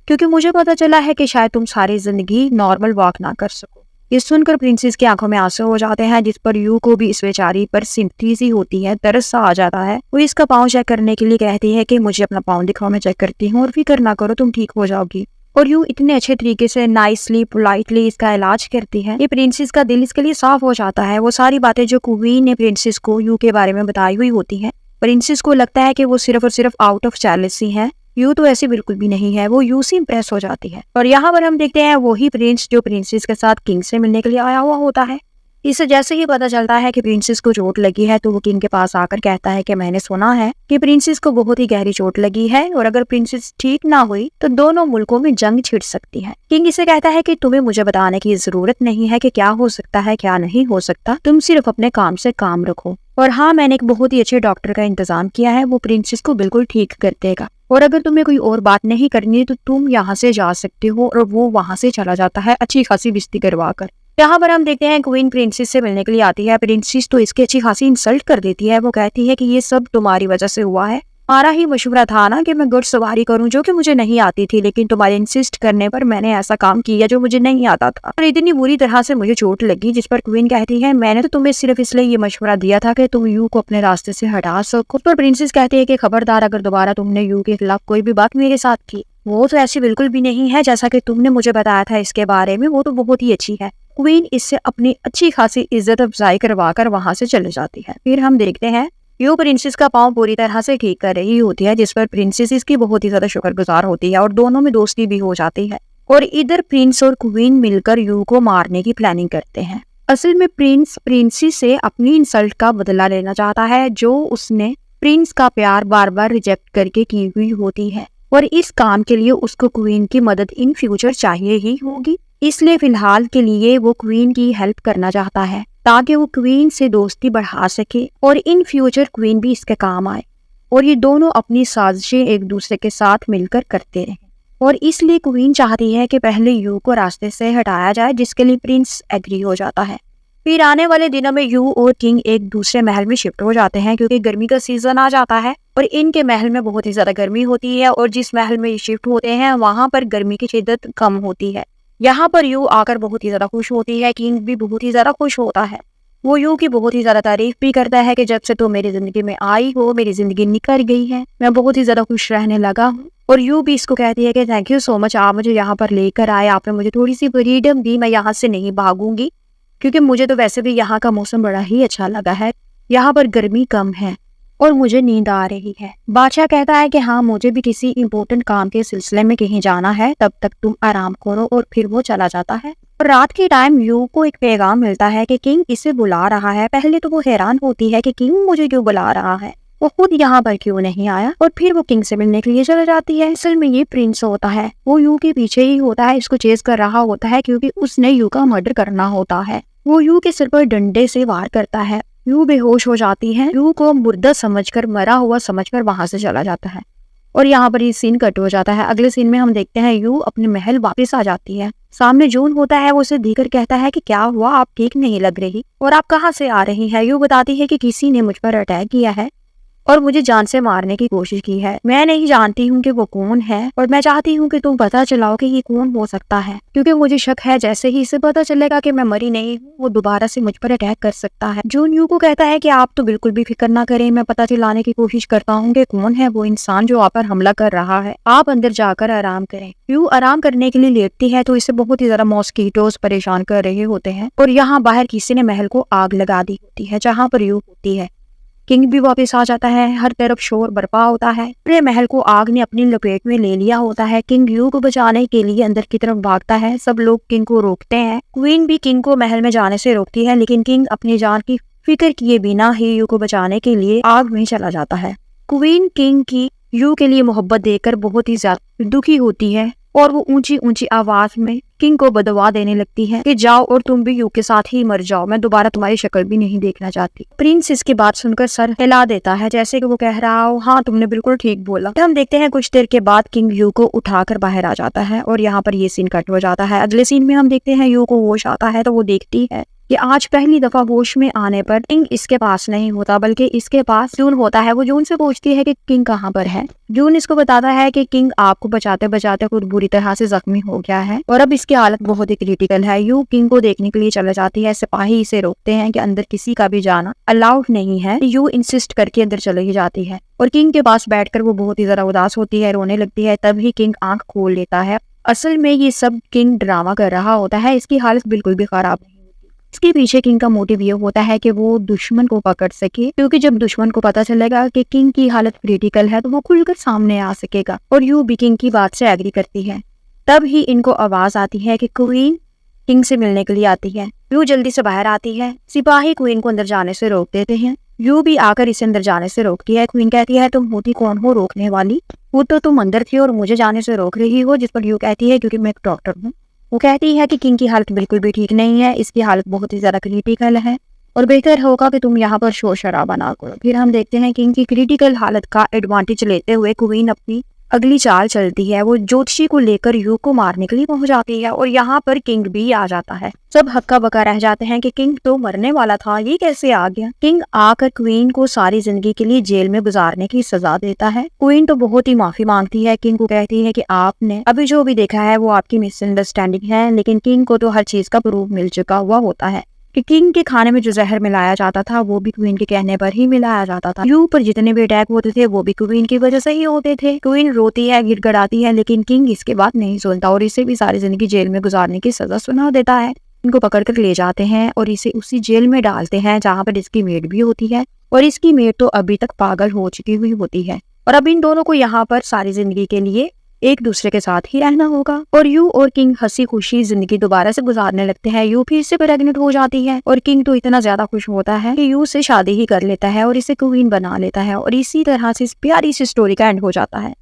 क्योंकि मुझे पता चला है कि शायद तुम सारी जिंदगी नॉर्मल वॉक ना कर सको। ये सुनकर प्रिंसेस की आंखों में आंसू हो जाते हैं, जिस पर यू को भी इस बेचारी पर सिंपैथी सी होती है, तरस सा आ जाता है। वो इसका पाँव चेक करने के लिए कहती है कि मुझे अपना पाँव दिखाओ, मैं चेक करती हूँ, और फिक्र ना करो तुम ठीक हो जाओगी। और यू इतने अच्छे तरीके से नाइसली पोलाइटली इसका इलाज करती है, ये प्रिंसेस का दिल इसके लिए साफ हो जाता है। वो सारी बातें जो क्वीन ने प्रिंसेस को यू के बारे में बताई हुई होती है, प्रिंसेस को लगता है कि वो सिर्फ और सिर्फ आउट ऑफ जेलसी है। यू तो ऐसी बिल्कुल भी नहीं है, वो यू से इम्प्रेस हो जाती है। और यहाँ पर हम देखते हैं वही प्रिंस जो प्रिंसेस के साथ किंग से मिलने के लिए आया हुआ होता है। इसे जैसे ही पता चलता है कि प्रिंसेस को चोट लगी है तो वो किंग के पास आकर कहता है कि मैंने सुना है कि प्रिंसेस को बहुत ही गहरी चोट लगी है और अगर प्रिंसेस ठीक ना हुई तो दोनों मुल्कों में जंग छिड़ सकती है। किंग इसे कहता है कि तुम्हें मुझे बताने की जरूरत नहीं है कि क्या हो सकता है क्या नहीं हो सकता, तुम सिर्फ अपने काम से काम रखो। और हाँ, मैंने एक बहुत ही अच्छे डॉक्टर का इंतजाम किया है, वो प्रिंसेस को बिल्कुल ठीक कर देगा। और अगर तुम्हें कोई और बात नहीं करनी तो तुम यहाँ से जा सकते हो। और वो वहाँ से चला जाता है अच्छी खासी बिस्ती करवा कर। यहाँ पर हम देखते हैं क्वीन प्रिंसेस से मिलने के लिए आती है। प्रिंसेस तो इसकी अच्छी खासी इंसल्ट कर देती है। वो कहती है कि ये सब तुम्हारी वजह से हुआ है, हमारा ही मशवरा था ना कि मैं घुड़सवारी करूं जो कि मुझे नहीं आती थी, लेकिन तुम्हारे इंसिस्ट करने पर मैंने ऐसा काम किया जो मुझे नहीं आता था और इतनी बुरी तरह से मुझे चोट लगी। जिस पर क्वीन कहती है मैंने तो तुम्हें सिर्फ इसलिए ये मशवरा दिया था कि तुम यू को अपने रास्ते से हटा सको। पर प्रिंसेस कहती है कि खबरदार, अगर दोबारा तुमने यू के खिलाफ कोई भी बात मेरे साथ की, वो तो ऐसी बिल्कुल भी नहीं है जैसा कि तुमने मुझे बताया था इसके बारे में, वो तो बहुत ही अच्छी है। क्वीन इससे अपनी अच्छी खासी इज्जत अफजाई करवा कर वहां से चले जाती है। फिर हम देखते हैं यू प्रिंसेस का पाँव पूरी तरह से ठीक कर रही होती है, जिस पर प्रिंसेस इसकी बहुत ही ज्यादा शुक्रगुजार होती है और दोनों में दोस्ती भी हो जाती है। और इधर प्रिंस और क्वीन मिलकर यू को मारने की प्लानिंग करते हैं। असल में प्रिंस प्रिंसेस से अपनी इंसल्ट का बदला लेना चाहता है जो उसने प्रिंस का प्यार बार बार रिजेक्ट करके की हुई होती है, और इस काम के लिए उसको क्वीन की मदद इन फ्यूचर चाहिए ही होगी। इसलिए फिलहाल के लिए वो क्वीन की हेल्प करना चाहता है ताकि वो क्वीन से दोस्ती बढ़ा सके और इन फ्यूचर क्वीन भी इसके काम आए, और ये दोनों अपनी साजिशें एक दूसरे के साथ मिलकर करते रहें। और इसलिए क्वीन चाहती है कि पहले यू को रास्ते से हटाया जाए, जिसके लिए प्रिंस एग्री हो जाता है। फिर आने वाले दिनों में यू और किंग एक दूसरे महल में शिफ्ट हो जाते हैं क्योंकि गर्मी का सीजन आ जाता है और इनके महल में बहुत ही ज्यादा गर्मी होती है, और जिस महल में ये शिफ्ट होते हैं वहां पर गर्मी की शिद्दत कम होती है। यहाँ पर यू आकर बहुत ही ज्यादा खुश होती है, किंग भी बहुत ही ज्यादा खुश होता है। वो यू की बहुत ही ज्यादा तारीफ भी करता है कि जब से तुम मेरी जिंदगी में आई हो मेरी जिंदगी निकल गई है, मैं बहुत ही ज्यादा खुश रहने लगा हूँ। और यू भी इसको कहती है कि थैंक यू सो मच, आप मुझे यहाँ पर लेकर आए, आपने मुझे थोड़ी सी फ्रीडम दी, मैं यहाँ से नहीं भागूंगी क्योंकि मुझे तो वैसे भी यहाँ का मौसम बड़ा ही अच्छा लगा है, यहाँ पर गर्मी कम है और मुझे नींद आ रही है। बादशाह कहता है कि हाँ, मुझे भी किसी इम्पोर्टेंट काम के सिलसिले में कहीं जाना है, तब तक तुम आराम करो, और फिर वो चला जाता है। और रात के टाइम यू को एक पैगाम मिलता है कि किंग इसे बुला रहा है। पहले तो वो हैरान होती है कि किंग मुझे क्यों बुला रहा है, वो खुद यहाँ पर क्यों नहीं आया, और फिर वो किंग से मिलने के लिए चला जाती है। असल में ये प्रिंस होता है, वो यू के पीछे ही होता है, इसको चेस कर रहा होता है क्योंकि उसने यू का मर्डर करना होता है। वो यू के सिर पर डंडे से वार करता है, यू बेहोश हो जाती है, यू को मुर्दा समझकर, मरा हुआ समझकर वहां से चला जाता है। और यहाँ पर ये सीन कट हो जाता है। अगले सीन में हम देखते हैं यू अपने महल वापस आ जाती है। सामने जून होता है, वो उसे देखकर कहता है कि क्या हुआ, आप ठीक नहीं लग रही और आप कहाँ से आ रही है। यू बताती है कि किसी ने मुझ पर अटैक किया है और मुझे जान से मारने की कोशिश की है। मैं नहीं जानती हूँ कि वो कौन है और मैं चाहती हूँ कि तुम पता चलाओ कि ये कौन हो सकता है, क्योंकि मुझे शक है जैसे ही इसे पता चलेगा कि मैं मरी नहीं हूँ वो दोबारा से मुझ पर अटैक कर सकता है। जून यू को कहता है कि आप तो बिल्कुल भी फिक्र ना करें, मैं पता चलाने की कोशिश करता हूँ कि कौन है वो इंसान जो आप पर हमला कर रहा है, आप अंदर जाकर आराम करें। यू आराम करने के लिए लेटती है तो इसे बहुत ही ज्यादा मॉस्किटोज परेशान कर रहे होते हैं और यहाँ बाहर किसी ने महल को आग लगा दी होती है जहाँ पर यू होती है। किंग भी वापस आ जाता है, हर तरफ शोर बरपा होता है। पूरे महल को आग ने अपनी लपेट में ले लिया होता है। किंग यू को बचाने के लिए अंदर की तरफ भागता है। सब लोग किंग को रोकते हैं। क्वीन भी किंग को महल में जाने से रोकती है, लेकिन किंग अपनी जान की फिक्र किए बिना ही यू को बचाने के लिए आग में चला जाता है। क्वीन किंग की यू के लिए मोहब्बत देखकर बहुत ही ज्यादा दुखी होती है और वो ऊंची ऊंची आवाज में किंग को बदवा देने लगती है कि जाओ और तुम भी यू के साथ ही मर जाओ, मैं दोबारा तुम्हारी शक्ल भी नहीं देखना चाहती। प्रिंस इसकी बात सुनकर सर हिला देता है जैसे कि वो कह रहा हो हाँ तुमने बिल्कुल ठीक बोला। हम देखते हैं कुछ देर के बाद किंग यू को उठाकर बाहर आ जाता है और यहाँ पर ये सीन कट हो जाता है। अगले सीन में हम देखते हैं यू को होश आता है तो वो देखती है कि आज पहली दफा होश में आने पर किंग इसके पास नहीं होता बल्कि इसके पास जून होता है। वो जून से पूछती है कि किंग कहाँ पर है। जून इसको बताता है कि किंग आपको बचाते बचाते खुद बुरी तरह से जख्मी हो गया है और अब इसकी हालत बहुत ही क्रिटिकल है। यू किंग को देखने के लिए चले जाती है। सिपाही इसे रोकते हैं कि अंदर किसी का भी जाना अलाउड नहीं है। यू इंसिस्ट करके अंदर चले ही जाती है और किंग के पास बैठकर वो बहुत ही ज्यादा उदास होती है, रोने लगती है। तभी किंग आंख खोल लेता है। असल में ये सब किंग ड्रामा कर रहा होता है, इसकी हालत बिल्कुल भी खराब नहीं। इसके पीछे किंग का मोटिव ये होता है कि वो दुश्मन को पकड़ सके, क्योंकि जब दुश्मन को पता चलेगा कि किंग की हालत क्रिटिकल है तो वो खुलकर सामने आ सकेगा और यू भी किंग की बात से एग्री करती है। तब ही इनको आवाज आती है कि क्वीन किंग से मिलने के लिए आती है। यू जल्दी से बाहर आती है। सिपाही क्वीन को अंदर जाने से रोक देते हैं। यू भी आकर इसे अंदर जाने से रोकती है। क्वीन कहती है तुम होती कौन हो रोकने वाली, वो तो तुम अंदर थी और मुझे जाने से रोक रही हो। जिस पर यू कहती है क्योंकि मैं एक डॉक्टर हूँ। वो कहती है कि किंग की हालत बिल्कुल भी ठीक नहीं है, इसकी हालत बहुत ही ज्यादा क्रिटिकल है और बेहतर होगा कि तुम यहाँ पर शोर शराबा ना करो। फिर हम देखते हैं किंग की क्रिटिकल हालत का एडवांटेज लेते हुए क्वीन अपनी अगली चाल चलती है। वो ज्योतिषी को लेकर यू को मारने के लिए पहुंच जाती है और यहाँ पर किंग भी आ जाता है। सब हक्का बक्का रह जाते हैं कि किंग तो मरने वाला था, ये कैसे आ गया। किंग आकर क्वीन को सारी जिंदगी के लिए जेल में गुजारने की सजा देता है। क्वीन तो बहुत ही माफी मांगती है। किंग को कहती है कि आपने अभी जो भी देखा है वो आपकी मिसअंडरस्टैंडिंग है, लेकिन किंग को तो हर चीज का प्रूफ मिल चुका हुआ होता है कि किंग के खाने में जो जहर मिलाया जाता था वो भी क्वीन के कहने पर ही मिलाया जाता था। यू पर जितने भी अटैक होते थे वो भी क्वीन की वजह से ही होते थे। क्वीन रोती है, गिड़गिड़ाती है, लेकिन किंग इसके बाद नहीं सुनता और इसे भी सारी जिंदगी जेल में गुजारने की सजा सुना देता है। इनको पकड़ कर ले जाते हैं और इसे उसी जेल में डालते हैं जहाँ पर इसकी मेड भी होती है और इसकी मेड तो अभी तक पागल हो चुकी हुई होती है और अब इन दोनों को यहाँ पर सारी जिंदगी के लिए एक दूसरे के साथ ही रहना होगा। और यू और किंग हंसी खुशी जिंदगी दोबारा से गुजारने लगते हैं। यू फिर से प्रेग्नेंट हो जाती है और किंग तो इतना ज्यादा खुश होता है कि यू से शादी ही कर लेता है और इसे क्वीन बना लेता है और इसी तरह से इस प्यारी सी स्टोरी का एंड हो जाता है।